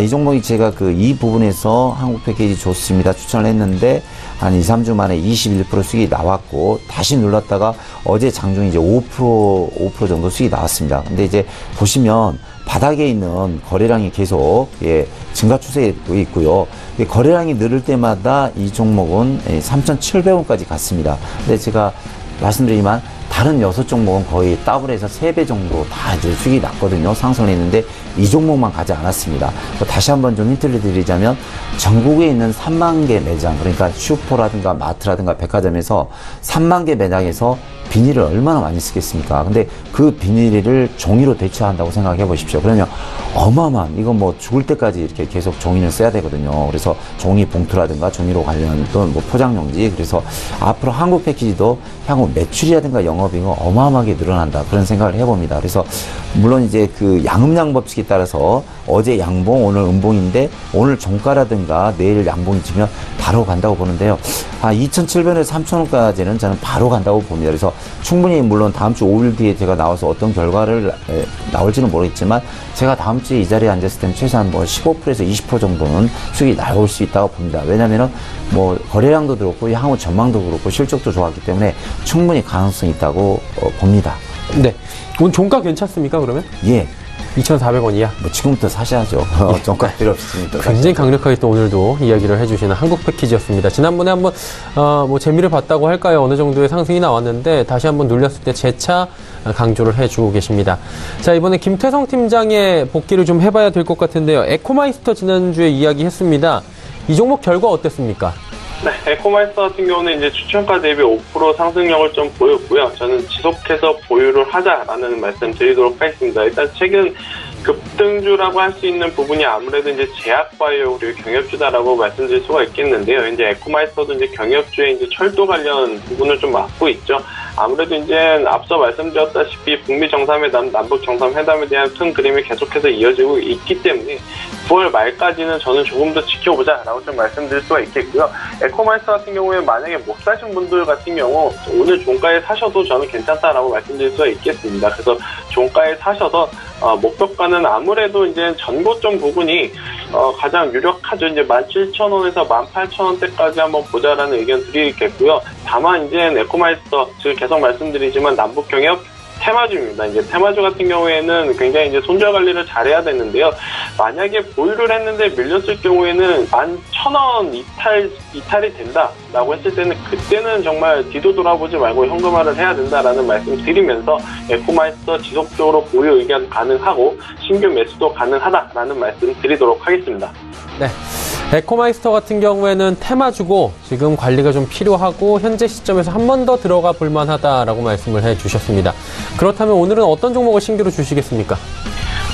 이 종목이 제가 이 부분에서 한국 패키지 좋습니다. 추천을 했는데 한 2, 3주 만에 21% 수익이 나왔고 다시 눌렀다가 어제 장중에 이제 5% 정도 수익이 나왔습니다. 근데 이제 보시면 바닥에 있는 거래량이 계속 증가 추세에 있고요. 거래량이 늘을 때마다 이 종목은 3,700원까지 갔습니다. 근데 제가 말씀드리지만 다른 6종목은 거의 더블해서 3배 정도 다 이제 수익이 났거든요. 상승을 했는데 이 종목만 가지 않았습니다. 다시 한번 좀 힌트를 드리자면 전국에 있는 3만 개 매장, 그러니까 슈퍼라든가 마트라든가 백화점에서 3만 개 매장에서 비닐을 얼마나 많이 쓰겠습니까? 근데 그 비닐을 종이로 대체한다고 생각해 보십시오. 그러면 어마어마한, 이건 뭐 죽을 때까지 이렇게 계속 종이를 써야 되거든요. 그래서 종이 봉투라든가 종이로 관련 또는 뭐 포장용지, 그래서 앞으로 한국 패키지도 향후 매출이라든가 영업이익은 어마어마하게 늘어난다. 그런 생각을 해봅니다. 그래서 물론 이제 그 양음양 법칙에 따라서 어제 양봉, 오늘 음봉인데 오늘 종가라든가 내일 양봉이 지면 바로 간다고 보는데요. 2,700원에서 3,000원까지는 저는 바로 간다고 봅니다. 그래서 충분히 물론 다음 주 5일 뒤에 제가 나와서 어떤 결과를 나올지는 모르겠지만 제가 다음 주에 이 자리에 앉았을 때는 최소한 뭐 15%에서 20% 정도는 수익이 나올 수 있다고 봅니다. 왜냐면은 뭐 거래량도 그렇고 향후 전망도 그렇고 실적도 좋았기 때문에 충분히 가능성이 있다고 봅니다. 네. 오늘 종가 괜찮습니까, 그러면? 예. 2,400원이야? 뭐 지금부터 사셔야죠. 종가 필요 없으니까. 굉장히 강력하게 또 오늘도 이야기를 해주시는 한국 패키지였습니다. 지난번에 한번 뭐 재미를 봤다고 할까요? 어느 정도의 상승이 나왔는데 다시 한번 눌렸을 때 재차 강조를 해주고 계십니다. 자, 이번에 김태성 팀장의 복귀를 좀 해봐야 될 것 같은데요. 에코마이스터 지난주에 이야기했습니다. 이 종목 결과 어땠습니까? 네, 에코마이스터 같은 경우는 이제 추천가 대비 5% 상승력을 좀 보였고요. 저는 지속해서 보유를 하자라는 말씀 드리도록 하겠습니다. 일단 최근 급등주라고 할 수 있는 부분이 아무래도 이제 제약바이오 그리고 경협주다라고 말씀드릴 수가 있겠는데요. 이제 에코마이스터도 이제 경협주에 이제 철도 관련 부분을 좀 맡고 있죠. 아무래도 이제 앞서 말씀드렸다시피 북미 정상회담, 남북 정상회담에 대한 큰 그림이 계속해서 이어지고 있기 때문에 9월 말까지는 저는 조금 더 지켜보자라고 좀 말씀드릴 수가 있겠고요. 에코마이스터 같은 경우에 만약에 못 사신 분들 같은 경우 오늘 종가에 사셔도 저는 괜찮다라고 말씀드릴 수가 있겠습니다. 그래서 종가에 사셔서 목표가는 아무래도 이제 전고점 부분이 가장 유력하죠. 이제 17,000원에서 18,000원대까지 한번 보자라는 의견 드리겠고요. 다만 이제 에코마이스터 지금 계속 말씀드리지만 남북경협 테마주입니다. 이제 테마주 같은 경우에는 굉장히 이제 손절 관리를 잘해야 되는데요. 만약에 보유를 했는데 밀렸을 경우에는 11,000원 이탈이 된다라고 했을 때는 그때는 정말 뒤도 돌아보지 말고 현금화를 해야 된다라는 말씀 드리면서 에코마이스터 지속적으로 보유 의견 가능하고 신규 매수도 가능하다라는 말씀 드리도록 하겠습니다. 네. 에코마이스터 같은 경우에는 테마주고 지금 관리가 좀 필요하고 현재 시점에서 한 번 더 들어가 볼만하다라고 말씀을 해주셨습니다. 그렇다면 오늘은 어떤 종목을 신규로 주시겠습니까?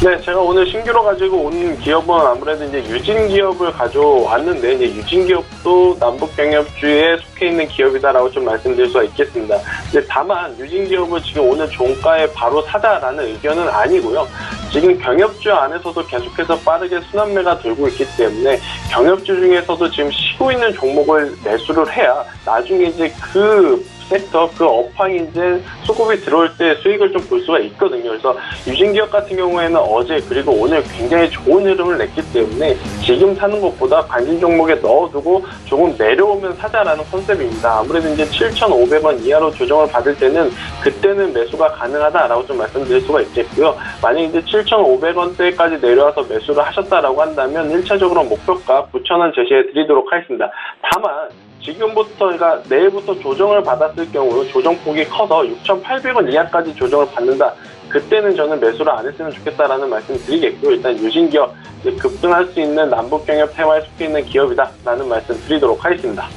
네, 제가 오늘 신규로 가지고 온 기업은 아무래도 이제 유진 기업을 가져왔는데, 이제 유진 기업도 남북경협주에 속해 있는 기업이다라고 좀 말씀드릴 수가 있겠습니다. 근데 다만, 유진 기업을 지금 오늘 종가에 바로 사자라는 의견은 아니고요. 지금 경협주 안에서도 계속해서 빠르게 순환매가 돌고 있기 때문에 경협주 중에서도 지금 쉬고 있는 종목을 매수를 해야 나중에 이제 그 섹터, 그 업황이 이제 수급이 들어올 때 수익을 좀 볼 수가 있거든요. 그래서 유진기업 같은 경우에는 어제 그리고 오늘 굉장히 좋은 흐름을 냈기 때문에 지금 사는 것보다 관심 종목에 넣어두고 조금 내려오면 사자라는 컨셉입니다. 아무래도 이제 7,500원 이하로 조정을 받을 때는 그때는 매수가 가능하다라고 좀 말씀드릴 수가 있겠고요. 만약에 이제 7,500원대까지 내려와서 매수를 하셨다라고 한다면 1차적으로 목표가 9,000원 제시해 드리도록 하겠습니다. 다만 지금부터, 그러니까 내일부터 조정을 받았을 경우 조정폭이 커서 6,800원 이하까지 조정을 받는다. 그때는 저는 매수를 안 했으면 좋겠다라는 말씀 드리겠고요. 일단 유진기업, 급등할 수 있는 남북경협 테마에 속해 있는 기업이다라는 말씀 드리도록 하겠습니다.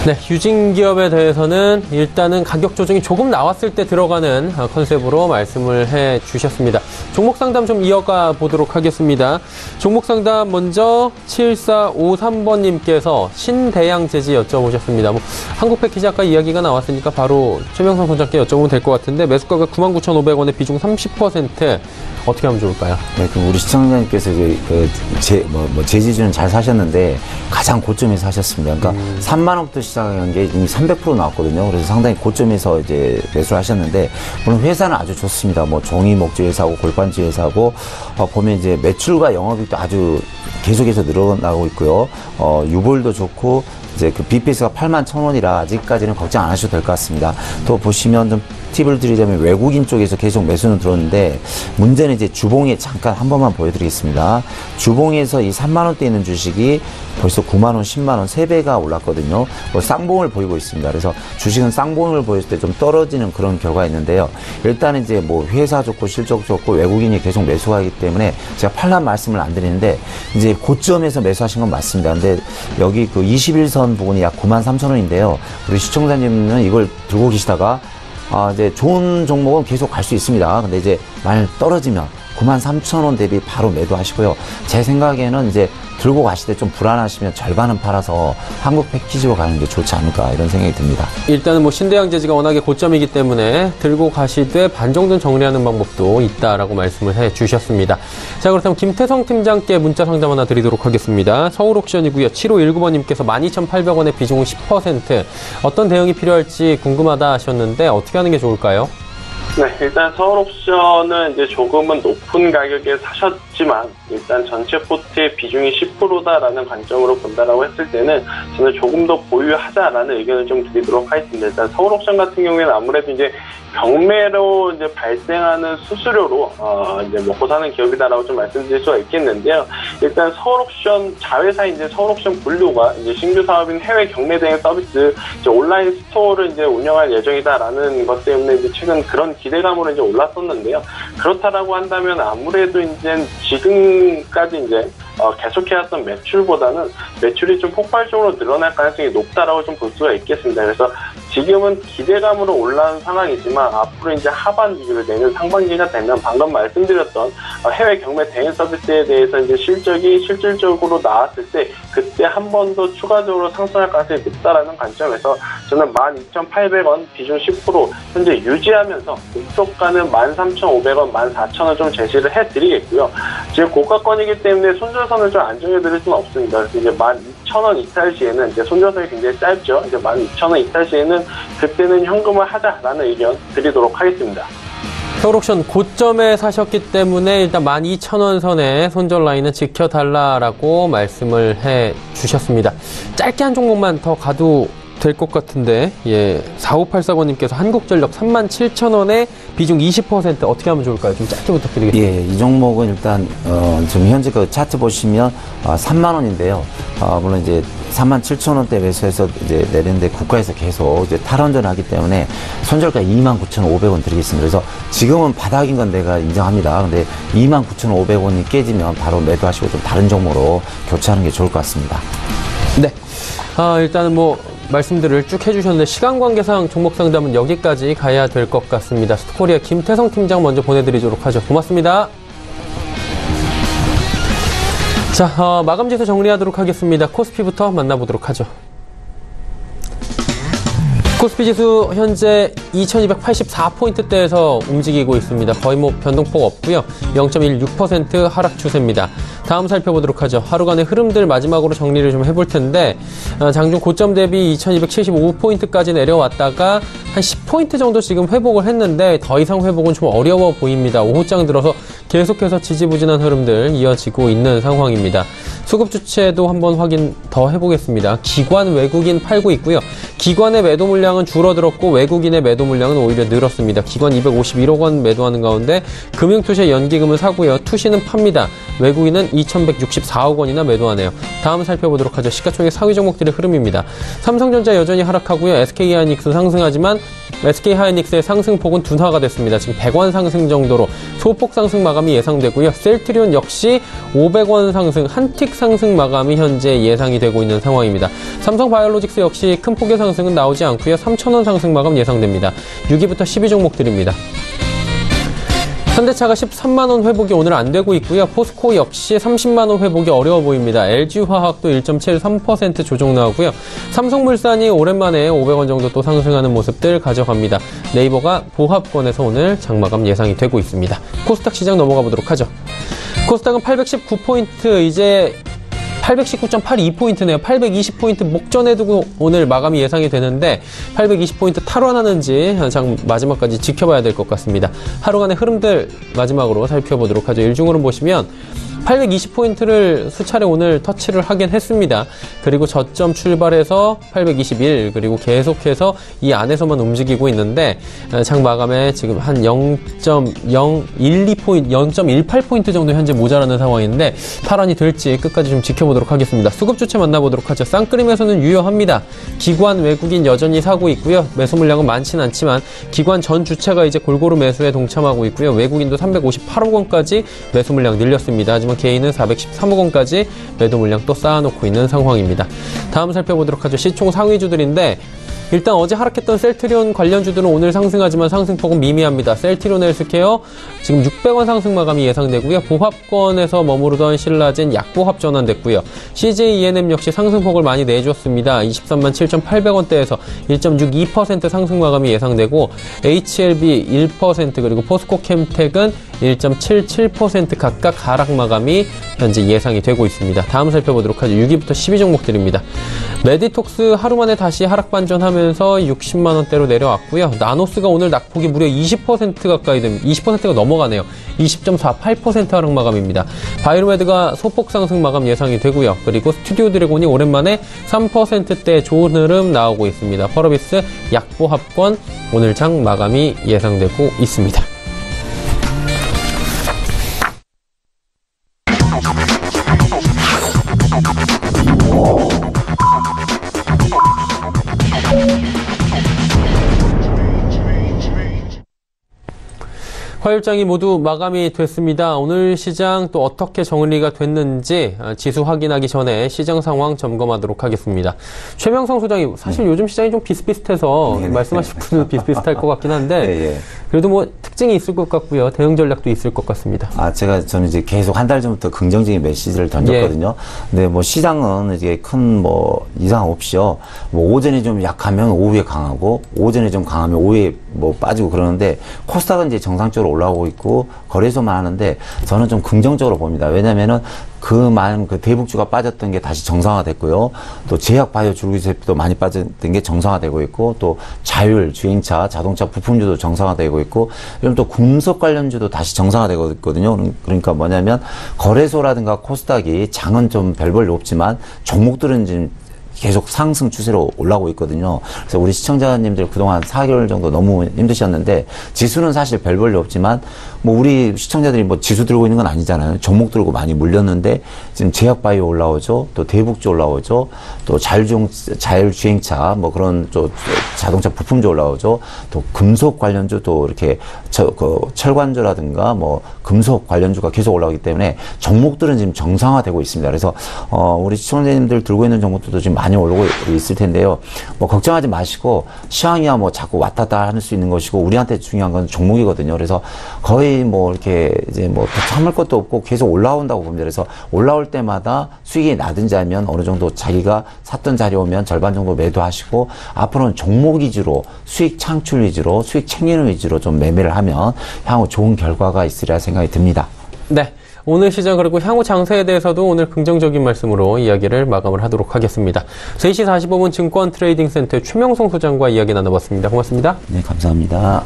네, 유진기업에 대해서는 일단은 가격 조정이 조금 나왔을 때 들어가는 컨셉으로 말씀을 해 주셨습니다. 종목 상담 좀 이어가 보도록 하겠습니다. 종목 상담 먼저 7453번님께서 신대양제지 여쭤보셨습니다. 한국 패키지 아까 이야기가 나왔으니까 바로 최명선 소장께 여쭤보면 될 것 같은데 매수가가 99,500원에 비중 30% 어떻게 하면 좋을까요? 네, 그럼 우리 시청자님께서 제지주는 잘 사셨는데 가장 고점에서 사셨습니다. 그러니까 3만 원부터 시작한 게 이미 300% 나왔거든요. 그래서 상당히 고점에서 이제 매수를 하셨는데 물론 회사는 아주 좋습니다. 뭐 종이 목재 회사고 골반지 회사고 보면 이제 매출과 영업이익도 아주 계속해서 늘어나고 있고요. 유볼도 좋고 이제 그 BPS가 81,000원이라 아직까지는 걱정 안 하셔도 될 것 같습니다. 또 보시면 좀 팁을 드리자면 외국인 쪽에서 계속 매수는 들어오는데 문제는 이제 주봉에 잠깐 한 번만 보여드리겠습니다. 주봉에서 이 3만원대 있는 주식이 벌써 9만원, 10만원, 3배가 올랐거든요. 쌍봉을 보이고 있습니다. 그래서 주식은 쌍봉을 보였을 때 좀 떨어지는 그런 결과가 있는데요. 일단 이제 뭐 회사 좋고 실적 좋고 외국인이 계속 매수하기 때문에 제가 팔란 말씀을 안 드리는데 이제 고점에서 매수하신 건 맞습니다. 근데 여기 그 21선 부분이 약 93,000원인데요. 우리 시청자님은 이걸 들고 계시다가 이제 좋은 종목은 계속 갈 수 있습니다. 근데 이제 만약 떨어지면 93,000원 대비 바로 매도하시고요. 제 생각에는 이제 들고 가실 때 좀 불안하시면 절반은 팔아서 한국 패키지로 가는 게 좋지 않을까 이런 생각이 듭니다. 일단은 뭐 신대양제지가 워낙에 고점이기 때문에 들고 가시되 반 정도는 정리하는 방법도 있다라고 말씀을 해 주셨습니다. 자, 그렇다면 김태성 팀장께 문자 상담 하나 드리도록 하겠습니다. 서울옥션이고요. 7519번님께서 12,800원의 비중은 10%. 어떤 대응이 필요할지 궁금하다 하셨는데 어떻게 하는 게 좋을까요? 네, 일단 서울옵션은 이제 조금은 높은 가격에 사셨지만 일단 전체 포트의 비중이 10%다라는 관점으로 본다라고 했을 때는 저는 조금 더 보유하자라는 의견을 좀 드리도록 하겠습니다. 일단 서울옵션 같은 경우에는 아무래도 이제 경매로 이제 발생하는 수수료로 이제 먹고 사는 기업이다라고 좀 말씀드릴 수가 있겠는데요. 일단 서울옵션 자회사인 이제 서울옵션 블루가 이제 신규 사업인 해외 경매 대행 서비스 이제 온라인 스토어를 이제 운영할 예정이다라는 것 때문에 이제 최근 그런 기대감으로 이제 올랐었는데요. 그렇다라고 한다면 아무래도 이제 지금까지 이제 계속해왔던 매출보다는 매출이 좀 폭발적으로 늘어날 가능성이 높다라고 좀 볼 수가 있겠습니다. 그래서 지금은 기대감으로 올라온 상황이지만 앞으로 이제 하반기를 내년 상반기가 되면 방금 말씀드렸던 해외 경매 대행 서비스에 대해서 이제 실적이 실질적으로 나왔을 때 그때 한 번 더 추가적으로 상승할 가능성이 높다라는 관점에서 저는 12,800원 비중 10% 현재 유지하면서 목표가는 13,500원, 14,000원 좀 제시를 해드리겠고요. 지금 고가권이기 때문에 손절선을 좀 안정해드릴 수는 없습니다. 그래서 이제 12,000원 이탈 시에는 이제 손절선이 굉장히 짧죠. 이제 12,000원 이탈 시에는 그때는 현금을 하자라는 의견 드리도록 하겠습니다. 서울옥션 고점에 사셨기 때문에 일단 12,000원 선에 손절 라인은 지켜달라라고 말씀을 해 주셨습니다. 짧게 한 종목만 더 가도 될 것 같은데, 4584번님께서 한국전력 37,000원에 비중 20% 어떻게 하면 좋을까요? 좀 짧게 부탁드리겠습니다. 이 종목은 일단, 지금 현재 그 차트 보시면, 3만원인데요. 물론 이제 37,000원대 매수해서 이제 내렸는데 국가에서 계속 이제 탈원전을 하기 때문에 손절가 29,500원 드리겠습니다. 그래서 지금은 바닥인 건 내가 인정합니다. 근데 29,500원이 깨지면 바로 매도하시고 좀 다른 종목으로 교체하는 게 좋을 것 같습니다. 네. 일단은 말씀들을 쭉 해주셨는데 시간 관계상 종목 상담은 여기까지 가야 될 것 같습니다. 스토코리아 김태성 팀장 먼저 보내드리도록 하죠. 고맙습니다. 자, 마감 지수 정리하도록 하겠습니다. 코스피부터 만나보도록 하죠. 코스피 지수 현재 2284포인트대에서 움직이고 있습니다. 거의 뭐 변동폭 없고요. 0.16% 하락 추세입니다. 다음 살펴보도록 하죠. 하루간의 흐름들 마지막으로 정리를 좀 해볼 텐데 장중 고점 대비 2275포인트까지 내려왔다가 한 10포인트 정도 지금 회복을 했는데 더 이상 회복은 좀 어려워 보입니다. 오후장 들어서 계속해서 지지부진한 흐름들 이어지고 있는 상황입니다. 수급 주체도 한번 확인 더 해보겠습니다. 기관, 외국인 팔고 있고요. 기관의 매도 물량은 줄어들었고 외국인의 매도 물량은 오히려 늘었습니다. 기관 251억 원 매도하는 가운데 금융투자 연기금은 사고요. 투시는 팝니다. 외국인은 2164억 원이나 매도하네요. 다음 살펴보도록 하죠. 시가총액 상위 종목들의 흐름입니다. 삼성전자 여전히 하락하고요. SK하이닉스 상승하지만 SK하이닉스의 상승폭은 둔화가 됐습니다. 지금 100원 상승 정도로 소폭 상승 마감이 예상되고요. 셀트리온 역시 500원 상승, 한틱 상승 마감이 현재 예상이 되고 있는 상황입니다. 삼성바이오로직스 역시 큰 폭의 상승은 나오지 않고요. 3,000원 상승 마감 예상됩니다. 6위부터 10위 종목들입니다. 현대차가 13만원 회복이 오늘 안 되고 있고요. 포스코 역시 30만원 회복이 어려워 보입니다. LG화학도 1.73% 조정 나오고요. 삼성물산이 오랜만에 500원 정도 또 상승하는 모습들 가져갑니다. 네이버가 보합권에서 오늘 장마감 예상이 되고 있습니다. 코스닥 시장 넘어가 보도록 하죠. 코스닥은 819포인트, 이제 819.82포인트네요. 820포인트 목전에 두고 오늘 마감이 예상이 되는데 820포인트 탈환하는지 마지막까지 지켜봐야 될 것 같습니다. 하루간의 흐름들 마지막으로 살펴보도록 하죠. 일중으로 보시면 820포인트를 수차례 오늘 터치를 하긴 했습니다. 그리고 저점 출발해서 821, 그리고 계속해서 이 안에서만 움직이고 있는데 장 마감에 지금 한 0.012포인트, 0.18포인트 정도 현재 모자라는 상황인데 탈환이 될지 끝까지 좀 지켜보도록 하겠습니다. 수급 주체 만나보도록 하죠. 쌍끌임에서는 유효합니다. 기관, 외국인 여전히 사고 있고요. 매수 물량은 많지는 않지만 기관 전 주체가 이제 골고루 매수에 동참하고 있고요. 외국인도 358억 원까지 매수 물량 늘렸습니다. 하지만 개인은 413억 원까지 매도 물량 또 쌓아놓고 있는 상황입니다. 다음 살펴보도록 하죠. 시총 상위주들인데 일단 어제 하락했던 셀트리온 관련주들은 오늘 상승하지만 상승폭은 미미합니다. 셀트리온 헬스케어 지금 600원 상승 마감이 예상되고요. 보합권에서 머무르던 신라젠 약보합 전환됐고요. CJ ENM 역시 상승폭을 많이 내줬습니다. 23만 7,800원대에서 1.62% 상승 마감이 예상되고 HLB 1% 그리고 포스코 캠텍은 1.77% 각각 하락 마감이 현재 예상이 되고 있습니다. 다음 살펴보도록 하죠. 6위부터 10위 종목들입니다. 메디톡스 하루 만에 다시 하락 반전하면서 60만원대로 내려왔고요. 나노스가 오늘 낙폭이 무려 20% 가까이 됩니다. 20%가 넘어가네요. 20.48% 하락 마감입니다. 바이오메드가 소폭 상승 마감 예상이 되고요. 그리고 스튜디오 드래곤이 오랜만에 3%대 좋은 흐름 나오고 있습니다. 펄어비스 약보합권 오늘 장 마감이 예상되고 있습니다. 화요일장이 모두 마감이 됐습니다. 오늘 시장 또 어떻게 정리가 됐는지 지수 확인하기 전에 시장 상황 점검하도록 하겠습니다. 최명성 소장이 사실 요즘 시장이 좀 비슷비슷해서 말씀하실 분은 비슷비슷할 것 같긴 한데 그래도 뭐 특징이 있을 것 같고요. 대응 전략도 있을 것 같습니다. 저는 이제 계속 한 달 전부터 긍정적인 메시지를 던졌거든요. 근데 뭐 시장은 이제 큰 뭐 이상 없이요. 뭐 오전에 좀 약하면 오후에 강하고 오전에 좀 강하면 오후에 뭐 빠지고 그러는데 코스닥은 이제 정상적으로 올라오고 있고 거래소만 하는데 저는 좀 긍정적으로 봅니다. 왜냐면은 그 많은 그 대북주가 빠졌던 게 다시 정상화됐고요. 또 제약 바이오 줄기세포도 많이 빠졌던 게 정상화되고 있고 또 자율, 주행차, 자동차 부품주도 정상화되고 있고 그럼 또 금속 관련주도 다시 정상화되고 있거든요. 그러니까 뭐냐면 거래소라든가 코스닥이 장은 좀 별 볼일 없지만 종목들은 지금 계속 상승 추세로 올라오고 있거든요. 그래서 우리 시청자님들 그동안 4개월 정도 너무 힘드셨는데 지수는 사실 별 볼일 없지만 뭐 우리 시청자들이 뭐 지수 들고 있는 건 아니잖아요. 종목 들고 많이 물렸는데 지금 제약바이오 올라오죠. 또 대북주 올라오죠. 또 자율주행차 뭐 그런 또 자동차 부품주 올라오죠. 또 금속 관련주 또 이렇게 철관주라든가 뭐 금속 관련주가 계속 올라오기 때문에 종목들은 지금 정상화되고 있습니다. 그래서 우리 시청자님들 들고 있는 종목들도 지금 많이 오르고 있을 텐데요. 뭐 걱정하지 마시고 시황이야 뭐 자꾸 왔다 갔다 할 수 있는 것이고 우리한테 중요한 건 종목이거든요. 그래서 거의 뭐 이렇게 이제 뭐 참을 것도 없고 계속 올라온다고 봅니다. 그래서 올라올 때마다 수익이 나든지 하면 어느 정도 자기가 샀던 자리 오면 절반 정도 매도하시고 앞으로는 종목 위주로 수익 창출 위주로 수익 챙기는 위주로 좀 매매를 하면 향후 좋은 결과가 있으리라 생각이 듭니다. 네. 오늘 시장 그리고 향후 장세에 대해서도 오늘 긍정적인 말씀으로 이야기를 마감을 하도록 하겠습니다. 3시 45분 증권 트레이딩 센터의 최명송 소장과 이야기 나눠봤습니다. 고맙습니다. 네, 감사합니다.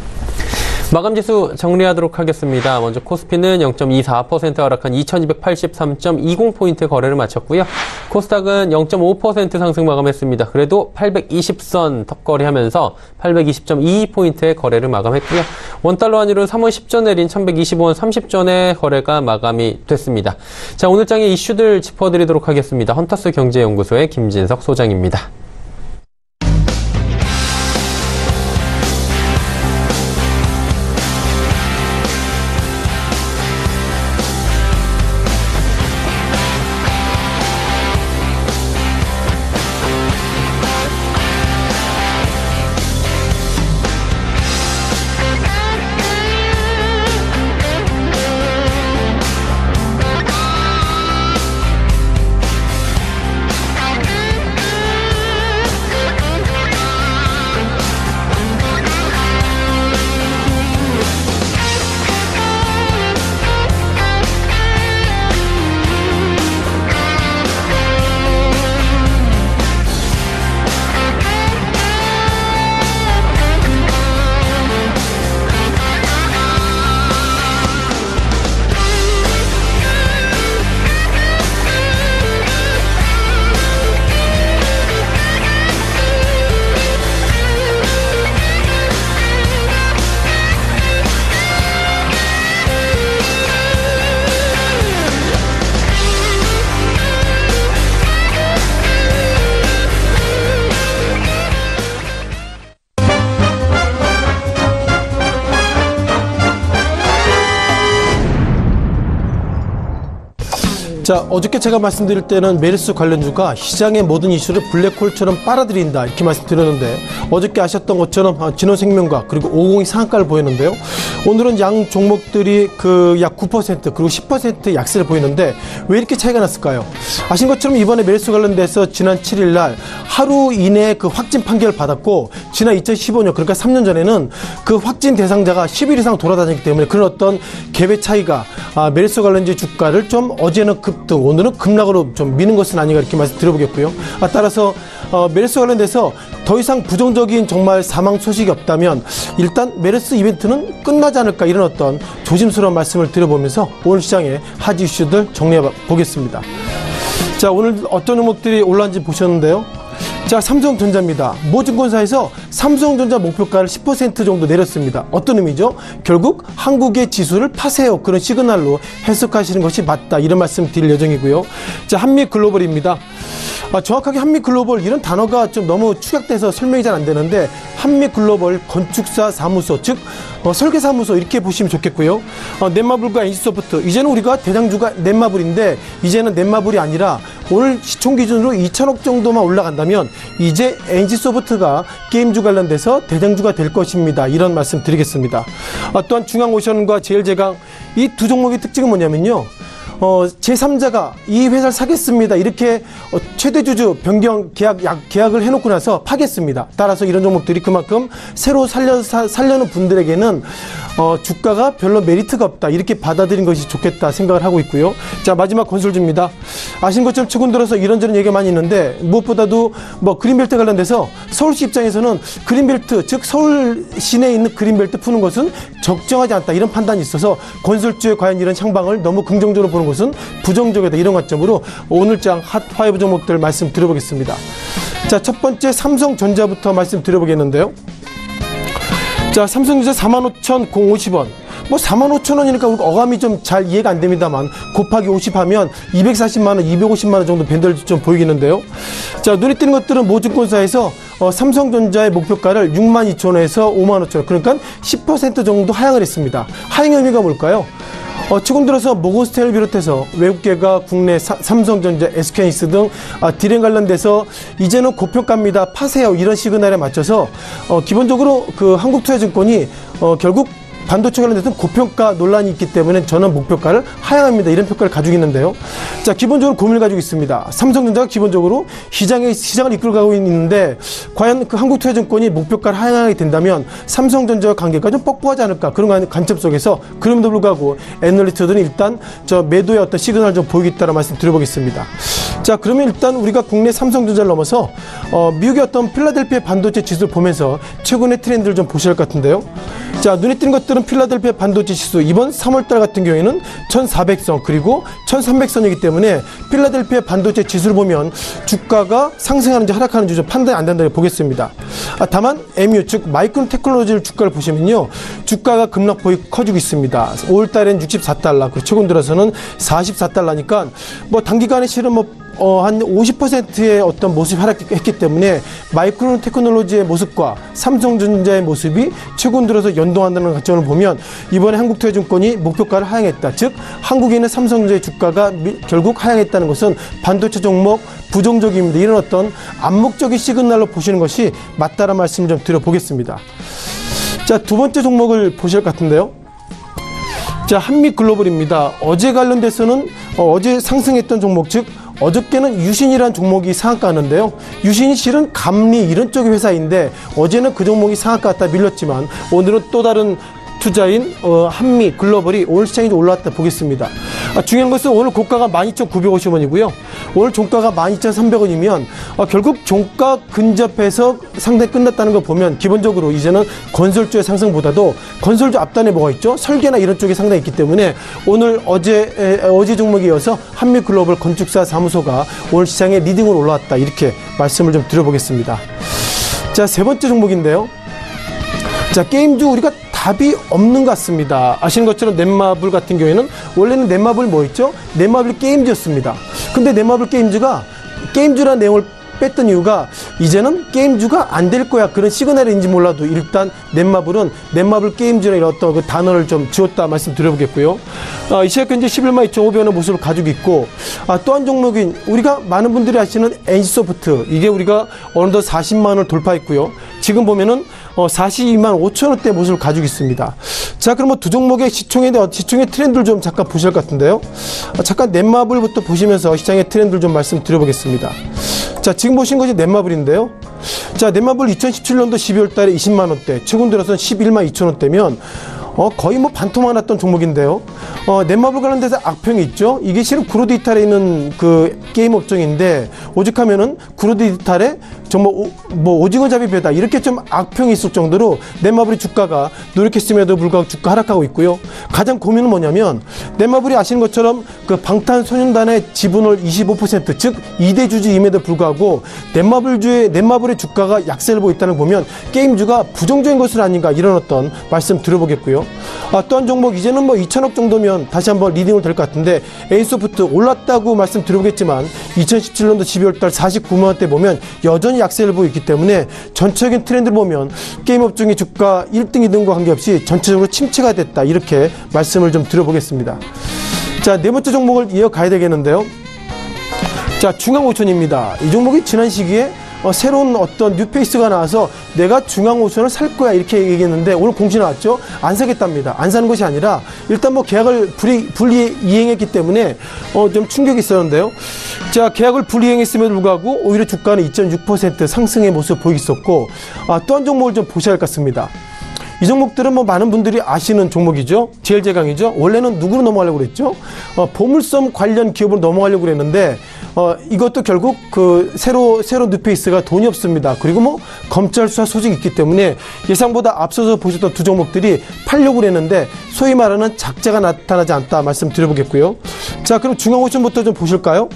마감지수 정리하도록 하겠습니다. 먼저 코스피는 0.24% 하락한 2283.20포인트 거래를 마쳤고요. 코스닥은 0.5% 상승 마감했습니다. 그래도 820선 턱거래하면서 820.22포인트의 거래를 마감했고요. 원달러 환율은 3월 10전 내린 1125원 30전의 거래가 마감이 됐습니다. 자, 오늘 장의 이슈들 짚어드리도록 하겠습니다. 헌터스 경제연구소의 김진석 소장입니다. 자, 어저께 제가 말씀드릴 때는 메르스 관련주가 시장의 모든 이슈를 블랙홀처럼 빨아들인다 이렇게 말씀드렸는데 어저께 아셨던 것처럼 진원생명과 그리고 502 상한가를 보였는데요. 오늘은 양 종목들이 그 약 9% 그리고 10% 약세를 보이는데 왜 이렇게 차이가 났을까요? 아신 것처럼 이번에 메르스 관련돼서 지난 7일 날 하루 이내에 그 확진 판결을 받았고 지난 2015년 그러니까 3년 전에는 그 확진 대상자가 10일 이상 돌아다녔기 때문에 그런 어떤 갭의 차이가 메르스 관련주 주가를 좀 어제는 급등 오늘은 급락으로 좀 미는 것은 아닌가 이렇게 말씀 드려보겠고요. 따라서 메르스 관련돼서 더 이상 부정적인 정말 사망 소식이 없다면 일단 메르스 이벤트는 끝나지 않을까 이런 어떤 조심스러운 말씀을 드려보면서 오늘 시장의 핫 이슈들 정리해 보겠습니다. 자, 오늘 어떤 종목들이 올라왔는지 보셨는데요. 자, 삼성전자입니다. 모 증권사에서 삼성전자 목표가를 10% 정도 내렸습니다. 어떤 의미죠? 결국 한국의 지수를 파세요. 그런 시그널로 해석하시는 것이 맞다. 이런 말씀 드릴 예정이고요. 자, 한미글로벌입니다. 정확하게 한미글로벌 이런 단어가 좀 너무 축약돼서 설명이 잘 안 되는데 한미글로벌 건축사 사무소 즉 설계사무소 이렇게 보시면 좋겠고요. 넷마블과 NC소프트 이제는 우리가 대장주가 넷마블인데 이제는 넷마블이 아니라 오늘 시총 기준으로 2천억 정도만 올라간다면 이제 NC소프트가 게임주 관련돼서 대장주가 될 것입니다. 이런 말씀 드리겠습니다. 또한 중앙오션과 제일제강 이 두 종목의 특징은 뭐냐면요. 제3자가 이 회사를 사겠습니다. 이렇게 최대 주주 변경 계약을 해놓고 나서 파겠습니다. 따라서 이런 종목들이 그만큼 새로 살려는 분들에게는 주가가 별로 메리트가 없다. 이렇게 받아들인 것이 좋겠다 생각을 하고 있고요. 자, 마지막 건설주입니다. 아신 것처럼 최근 들어서 이런저런 얘기가 많이 있는데 무엇보다도 뭐 그린벨트 관련돼서 서울시 입장에서는 그린벨트 즉 서울 시내에 있는 그린벨트 푸는 것은 적정하지 않다. 이런 판단이 있어서 건설주에 과연 이런 향방을 너무 긍정적으로 보는 것은 부정적이다. 이런 관점으로 오늘장 핫5 종목들 말씀 드려보겠습니다. 자, 첫 번째 삼성전자부터 말씀 드려보겠는데요. 자, 삼성전자 45,050원. 뭐 45,000원이니까 우리가 어감이 좀 잘 이해가 안 됩니다만 곱하기 50 하면 240만원, 250만원 정도 밴드를 좀 보이겠는데요. 자, 눈에 띄는 것들은 모증권사에서 삼성전자의 목표가를 62,000원에서 55,000원 그러니까 10% 정도 하향을 했습니다. 하향의 의미가 뭘까요? 최근 들어서 모건스탠을 비롯해서 외국계가 국내 삼성전자, SK하이닉스 등 디램 관련돼서 이제는 고평가입니다, 파세요, 이런 시그널에 맞춰서 기본적으로 그 한국투자증권이 결국 반도체 관련돼서 고평가 논란이 있기 때문에 저는 목표가를 하향합니다, 이런 평가를 가지고 있는데요. 자, 기본적으로 고민을 가지고 있습니다. 삼성전자가 기본적으로 시장을 이끌어가고 있는데 과연 그 한국투자증권이 목표가를 하향하게 된다면 삼성전자와 관계가 좀 뻑뻑하지 않을까, 그런 관점 속에서 그럼에도 불구하고 애널리스트들은 일단 저 매도의 어떤 시그널을 좀 보이고 있다는 말씀 드려보겠습니다. 자, 그러면 일단 우리가 국내 삼성전자를 넘어서 미국의 어떤 필라델피아 반도체 지수를 보면서 최근의 트렌드를 좀 보셔야 할 것 같은데요. 자, 눈에 띄는 것들은 필라델피아 반도체 지수 이번 3월달 같은 경우에는 1400선 그리고 1300선이기 때문에 필라델피아 반도체 지수를 보면 주가가 상승하는지 하락하는지 좀 판단이 안 된다고 보겠습니다. 다만 MU 즉 마이크론 테크놀로지 주가를 보시면요, 주가가 급락폭이 커지고 있습니다. 5월달엔 64달러, 그리고 최근 들어서는 44달러니까 뭐 단기간에 실은 한 50%의 어떤 모습이 하락했기 때문에 마이크론 테크놀로지의 모습과 삼성전자의 모습이 최근 들어서 연동한다는 관점을 보면 이번에 한국투자증권이 목표가를 하향했다. 즉 한국에 있는 삼성전자의 주가가 결국 하향했다는 것은 반도체 종목 부정적입니다. 이런 어떤 암묵적인 시그널로 보시는 것이 맞다라는 말씀을 좀 드려보겠습니다. 자, 두 번째 종목을 보실 것 같은데요. 자, 한미글로벌입니다. 어제 관련돼서는 어제 상승했던 종목, 즉 어저께는 유신이라는 종목이 상한가 하는데요. 유신이 실은 감리 이런 쪽의 회사인데 어제는 그 종목이 상한가 갔다 밀렸지만 오늘은 또 다른 투자인 한미 글로벌이 오늘 시장이 올라왔다 보겠습니다. 중요한 것은 오늘 고가가 12,950원이고요. 오늘 종가가 12,300원이면 결국 종가 근접해서 상당히 끝났다는 걸 보면 기본적으로 이제는 건설주의 상승보다도 건설주 앞단에 뭐가 있죠? 설계나 이런 쪽이 상당히 있기 때문에 오늘 어제 종목에 이어서 한미 글로벌 건축사 사무소가 오늘 시장에 리딩으로 올라왔다, 이렇게 말씀을 좀 드려보겠습니다. 자, 세 번째 종목인데요. 자, 게임주 우리가 답이 없는 것 같습니다. 아시는 것처럼 넷마블 같은 경우에는 원래는 넷마블 뭐였죠? 넷마블 게임주였습니다. 근데 넷마블 게임주라는 내용을 뺐던 이유가 이제는 게임주가 안 될 거야, 그런 시그널인지 몰라도 일단 넷마블은 넷마블 게임주라는 어떤 그 단어를 좀 지웠다 말씀드려보겠고요. 이 시각 현재 112,500원의 모습을 가지고 있고, 또 한 종목인 우리가 많은 분들이 아시는 NC소프트, 이게 우리가 어느덧 40만 원을 돌파했고요. 지금 보면은 42만 5천원대 모습을 가지고 있습니다. 자, 그럼 두 종목의 시총의 트렌드를 좀 잠깐 보실 것 같은데요. 잠깐 넷마블부터 보시면서 시장의 트렌드를 좀 말씀드려보겠습니다. 자, 지금 보신 것이 넷마블인데요. 자, 넷마블 2017년도 12월 달에 20만 원대, 최근 들어서는 11만 2천 원대면 거의 뭐 반토막 났던 종목인데요. 넷마블 관련돼서 악평이 있죠. 이게 실은 구로디지털에 있는 그 게임 업종인데 오죽하면은 구로디지털에 정말 오징어 잡이 배다, 이렇게 좀 악평이 있을 정도로 넷마블의 주가가 노력했음에도 불구하고 주가 하락하고 있고요. 가장 고민은 뭐냐면 넷마블이 아시는 것처럼 그 방탄소년단의 지분을 25% 즉 2대 주주임에도 불구하고 넷마블의 주가가 약세를 보고 있다는 걸 보면 게임주가 부정적인 것은 아닌가, 이런 어떤 말씀 드려보겠고요. 또 한 종목, 이제는 뭐 2천억 정도면 다시 한번 리딩을 될 것 같은데 NC소프트 올랐다고 말씀 드려보겠지만 2017년도 12월달 49만 원대 보면 여전히 약세를 보이고 있기 때문에 전체적인 트렌드를 보면 게임 업종의 주가 1등, 2등과 관계없이 전체적으로 침체가 됐다, 이렇게 말씀을 좀 드려보겠습니다. 자, 네 번째 종목을 이어가야 되겠는데요. 자, 중앙오션입니다. 이 종목이 지난 시기에 새로운 어떤 뉴페이스가 나와서 내가 중앙오션을 살 거야, 이렇게 얘기했는데 오늘 공시 나왔죠. 안 사겠답니다. 안 사는 것이 아니라 일단 뭐 계약을 불이행했기 때문에 좀 충격이 있었는데요. 자, 계약을 불이행했음에도 불구하고 오히려 주가는 2.6% 상승의 모습을 보이고 있었고, 또 한 종목을 좀 보셔야 할 것 같습니다. 이 종목들은 뭐 많은 분들이 아시는 종목이죠. 제일제강이죠. 원래는 누구로 넘어가려고 그랬죠? 보물섬 관련 기업으로 넘어가려고 그랬는데 이것도 결국 그 새로 뉴페이스가 돈이 없습니다. 그리고 뭐 검찰 수사 소식이 있기 때문에 예상보다 앞서서 보셨던 두 종목들이 팔려고 그랬는데 소위 말하는 작자가 나타나지 않다 말씀드려보겠고요. 자, 그럼 중앙오션부터 좀 보실까요?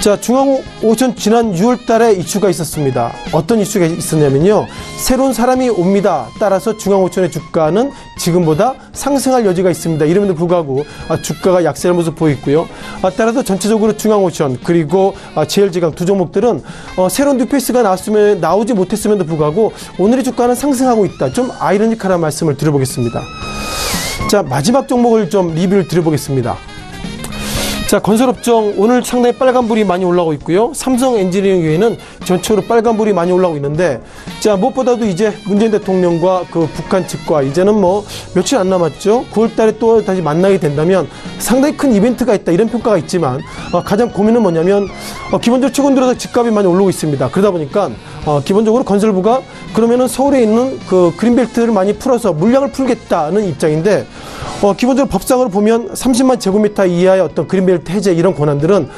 자, 중앙오션 지난 6월 달에 이슈가 있었습니다. 어떤 이슈가 있었냐면요. 새로운 사람이 옵니다. 따라서 중앙오션의 주가는 지금보다 상승할 여지가 있습니다. 이름에도 불구하고 주가가 약세할 모습 보이고요. 따라서 전체적으로 중앙오션 그리고 제일제강 두 종목들은 새로운 뉴페이스가 나오지 못했음에도 불구하고 오늘의 주가는 상승하고 있다. 좀 아이러니컬한 말씀을 드려보겠습니다. 자, 마지막 종목을 좀 리뷰를 드려보겠습니다. 자, 건설업종 오늘 상당히 빨간불이 많이 올라오고 있고요. 삼성 엔지니어링 외에는 전체적으로 빨간불이 많이 올라오고 있는데, 자, 무엇보다도 이제 문재인 대통령과 그 북한 측과 이제는 뭐 며칠 안 남았죠. 9월 달에 또 다시 만나게 된다면 상당히 큰 이벤트가 있다, 이런 평가가 있지만, 가장 고민은 뭐냐면, 기본적으로 최근 들어서 집값이 많이 오르고 있습니다. 그러다 보니까 기본적으로 건설부가 그러면은 서울에 있는 그 그린벨트를 많이 풀어서 물량을 풀겠다는 입장인데, 기본적으로 법상으로 보면 30만 제곱미터 이하의 어떤 그린벨트 해제 이런 권한들은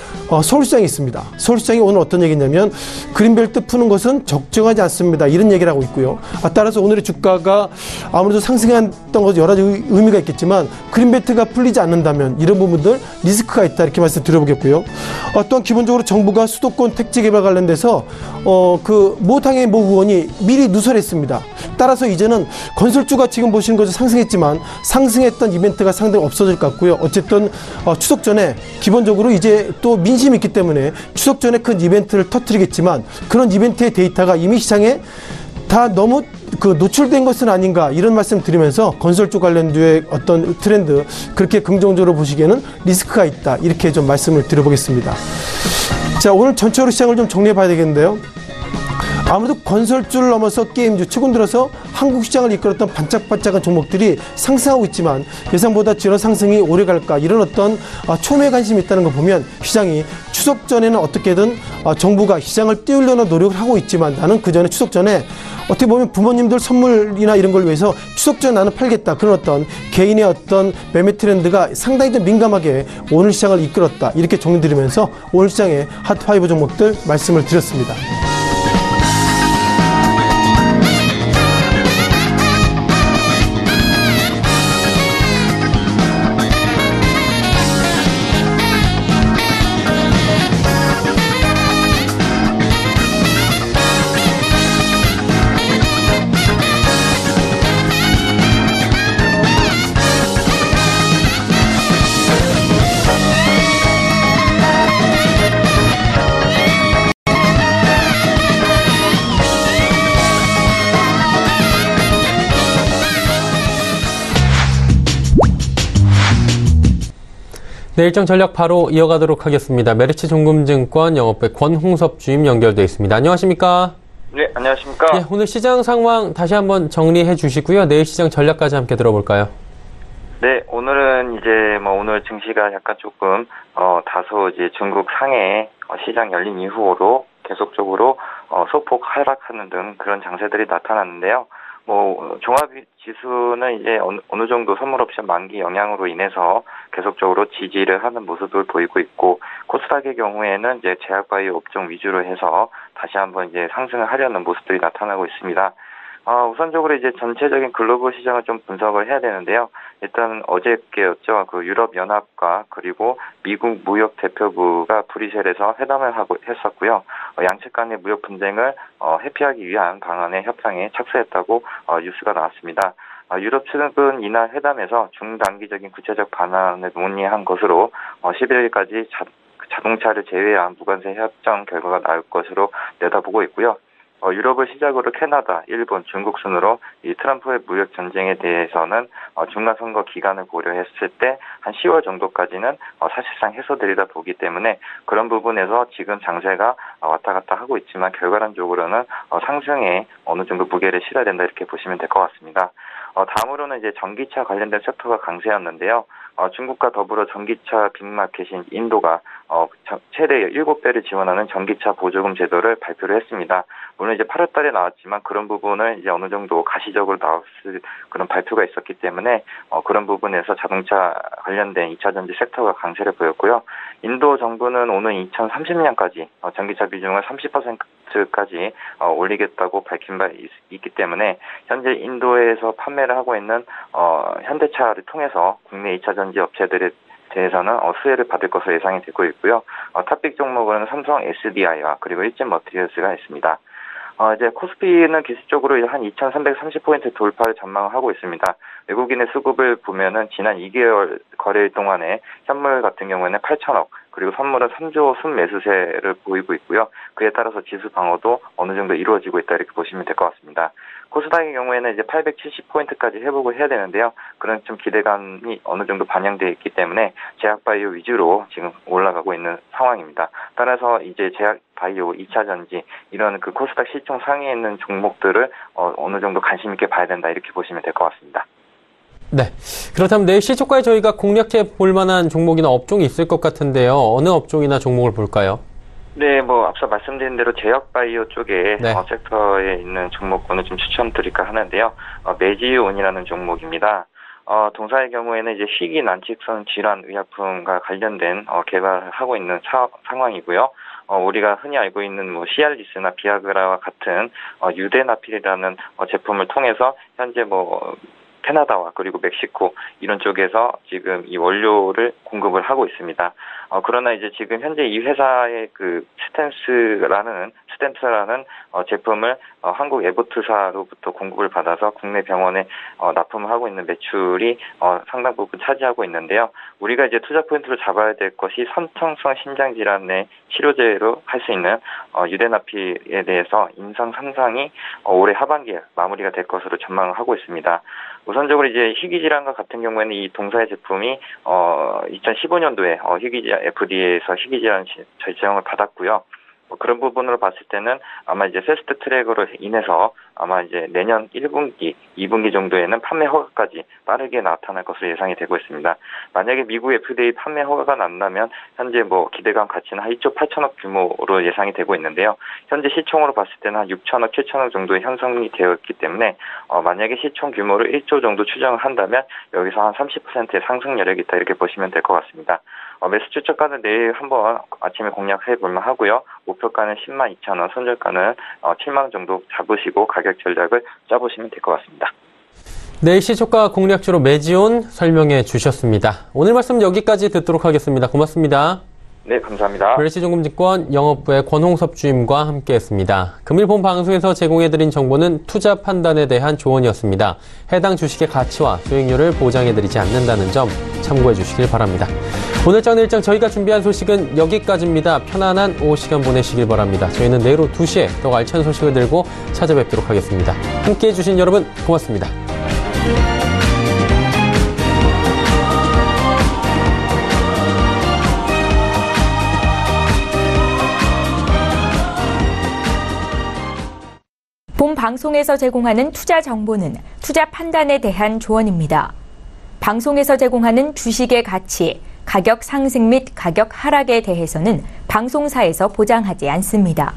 서울시장이 있습니다. 서울시장이 오늘 어떤 얘기냐면 그린벨트 푸는 것은 적정하지 않습니다, 이런 얘기를 하고 있고요. 따라서 오늘의 주가가 아무래도 상승했던 것도 여러 가지 의미가 있겠지만 그린벨트가 풀리지 않는다면 이런 부분들 리스크가 있다, 이렇게 말씀드려보겠고요. 또한 기본적으로 정부가 수도권 택지 개발 관련돼서 그 모 당의 모 의원이 미리 누설했습니다. 따라서 이제는 건설주가 지금 보시는 것처럼 상승했지만 상승했던 이벤트가 상당히 없어질 것 같고요. 어쨌든 추석 전에 기본적으로 이제 또 민심이 있기 때문에 추석 전에 큰 이벤트를 터뜨리겠지만 그런 이벤트의 데이터가 이미 시장에 다 너무 그 노출된 것은 아닌가, 이런 말씀 드리면서 건설주 관련주의 어떤 트렌드 그렇게 긍정적으로 보시기에는 리스크가 있다, 이렇게 좀 말씀을 드려보겠습니다. 자, 오늘 전체적으로 시장을 좀 정리해 봐야 되겠는데요. 아무래도 건설주를 넘어서 게임주, 최근 들어서 한국 시장을 이끌었던 반짝반짝한 종목들이 상승하고 있지만 예상보다 이런 상승이 오래 갈까, 이런 어떤 초미의 관심이 있다는 거 보면 시장이 추석 전에는 어떻게든 정부가 시장을 띄우려는 노력을 하고 있지만 나는 그 전에 추석 전에 어떻게 보면 부모님들 선물이나 이런 걸 위해서 추석 전에 나는 팔겠다, 그런 어떤 개인의 어떤 매매 트렌드가 상당히 좀 민감하게 오늘 시장을 이끌었다, 이렇게 정리드리면서 오늘 시장의 핫5 종목들 말씀을 드렸습니다. 네, 일정 전략 바로 이어가도록 하겠습니다. 메리츠 종금증권 영업회 권홍섭 주임 연결되어 있습니다. 안녕하십니까? 네, 안녕하십니까? 네, 오늘 시장 상황 다시 한번 정리해 주시고요. 내일 시장 전략까지 함께 들어볼까요? 네, 오늘은 이제 뭐 오늘 증시가 약간 조금 다소 이제 중국 상해 시장 열린 이후로 계속적으로 소폭 하락하는 등 그런 장세들이 나타났는데요. 뭐 종합 지수는 이제 어느 정도 선물 옵션 만기 영향으로 인해서 계속적으로 지지를 하는 모습을 보이고 있고, 코스닥의 경우에는 이제 제약바이오 업종 위주로 해서 다시 한번 이제 상승을 하려는 모습들이 나타나고 있습니다. 우선적으로 이제 전체적인 글로벌 시장을 좀 분석을 해야 되는데요. 일단 어저께였죠. 그 유럽연합과 그리고 미국 무역 대표부가 브뤼셀에서 회담을 했었고요. 양측 간의 무역 분쟁을 회피하기 위한 방안의 협상에 착수했다고 뉴스가 나왔습니다. 유럽 측은 이날 회담에서 중단기적인 구체적 방안을 논의한 것으로 11일까지 자동차를 제외한 무관세 협정 결과가 나올 것으로 내다보고 있고요. 유럽을 시작으로 캐나다, 일본, 중국 순으로 이 트럼프의 무역 전쟁에 대해서는 중간 선거 기간을 고려했을 때 한 10월 정도까지는 사실상 해소되리다 보기 때문에 그런 부분에서 지금 장세가 왔다 갔다 하고 있지만 결과론적으로는 상승에 어느 정도 무게를 실어야 된다, 이렇게 보시면 될 것 같습니다. 다음으로는 이제 전기차 관련된 섹터가 강세였는데요. 중국과 더불어 전기차 빅마켓인 인도가 최대 7배를 지원하는 전기차 보조금 제도를 발표를 했습니다. 물론 이제 8월 달에 나왔지만 그런 부분을 이제 어느 정도 가시적으로 나왔을 그런 발표가 있었기 때문에 그런 부분에서 자동차 관련된 2차 전지 섹터가 강세를 보였고요. 인도 정부는 오는 2030년까지 전기차 비중을 30%까지 올리겠다고 밝힌 바 있기 때문에 현재 인도에서 판매를 하고 있는 현대차를 통해서 국내 2차 전지 업체들의 대해서는 수혜를 받을 것으로 예상이 되고 있고요. 탑픽 종목은 삼성 SDI와 그리고 일진 머티리얼스가 있습니다. 이제 코스피는 기술적으로 한 2,330포인트 돌파를 전망하고 있습니다. 외국인의 수급을 보면은 지난 2개월 거래일 동안에 현물 같은 경우에는 8천억, 그리고 선물은 3조 순매수세를 보이고 있고요. 그에 따라서 지수 방어도 어느 정도 이루어지고 있다, 이렇게 보시면 될 것 같습니다. 코스닥의 경우에는 이제 870포인트까지 회복을 해야 되는데요. 그런 좀 기대감이 어느 정도 반영되어 있기 때문에 제약바이오 위주로 지금 올라가고 있는 상황입니다. 따라서 이제 제약바이오, 2차 전지 이런 그 코스닥 시총 상위에 있는 종목들을 어느 정도 관심 있게 봐야 된다 이렇게 보시면 될 것 같습니다. 네. 그렇다면 내일 시초가에 저희가 공략해 볼 만한 종목이나 업종이 있을 것 같은데요. 어느 업종이나 종목을 볼까요? 네, 뭐 앞서 말씀드린 대로 제약바이오 쪽에 네. 섹터에 있는 종목군을 좀 추천드릴까 하는데요. 메지온이라는 종목입니다. 동사의 경우에는 이제 희귀 난치성 질환 의약품과 관련된 개발을 하고 있는 상황이고요. 우리가 흔히 알고 있는 뭐 시알리스나 비아그라와 같은 유데나필이라는 제품을 통해서 현재 뭐 캐나다와 그리고 멕시코 이런 쪽에서 지금 이 원료를 공급을 하고 있습니다. 그러나 이제 지금 현재 이 회사의 그 스탠스라는 제품을 한국 에보트사로부터 공급을 받아서 국내 병원에 납품을 하고 있는 매출이 상당 부분 차지하고 있는데요. 우리가 이제 투자 포인트로 잡아야 될 것이 선천성 신장 질환의 치료제로 할 수 있는 유데나필에 대해서 임상 3상이 올해 하반기에 마무리가 될 것으로 전망을 하고 있습니다. 우선적으로 이제 희귀 질환과 같은 경우에는 이 동사의 제품이 2015년도에 FDA에서 희귀 질환 지정을 받았고요. 그런 부분으로 봤을 때는 아마 이제 패스트 트랙으로 인해서 아마 이제 내년 1분기, 2분기 정도에는 판매 허가까지 빠르게 나타날 것으로 예상이 되고 있습니다. 만약에 미국 FDA 판매 허가가 난다면 현재 뭐 기대감 가치는 한 1조 8천억 규모로 예상이 되고 있는데요. 현재 시총으로 봤을 때는 한 6천억, 7천억 정도의 형성이 되어 있기 때문에 만약에 시총 규모를 1조 정도 추정을 한다면 여기서 한 30%의 상승 여력이 있다 이렇게 보시면 될 것 같습니다. 매수 추천가는 내일 한번 아침에 공략해 볼만 하고요. 목표가는 10만 2천 원, 손절가는 7만 원 정도 잡으시고 가격 전략을 짜보시면 될 것 같습니다. 내일 시초가 공략주로 메지온 설명해 주셨습니다. 오늘 말씀 여기까지 듣도록 하겠습니다. 고맙습니다. 네, 감사합니다. 웰시종금증권 영업부의 권홍섭 주임과 함께했습니다. 금일 본 방송에서 제공해드린 정보는 투자 판단에 대한 조언이었습니다. 해당 주식의 가치와 수익률을 보장해드리지 않는다는 점 참고해 주시길 바랍니다. 오늘 전 일정 저희가 준비한 소식은 여기까지입니다. 편안한 오후 시간 보내시길 바랍니다. 저희는 내일 오후 2시에 더욱 알찬 소식을 들고 찾아뵙도록 하겠습니다. 함께해 주신 여러분 고맙습니다. 본 방송에서 제공하는 투자 정보는 투자 판단에 대한 조언입니다. 방송에서 제공하는 주식의 가치, 가격 상승 및 가격 하락에 대해서는 방송사에서 보장하지 않습니다.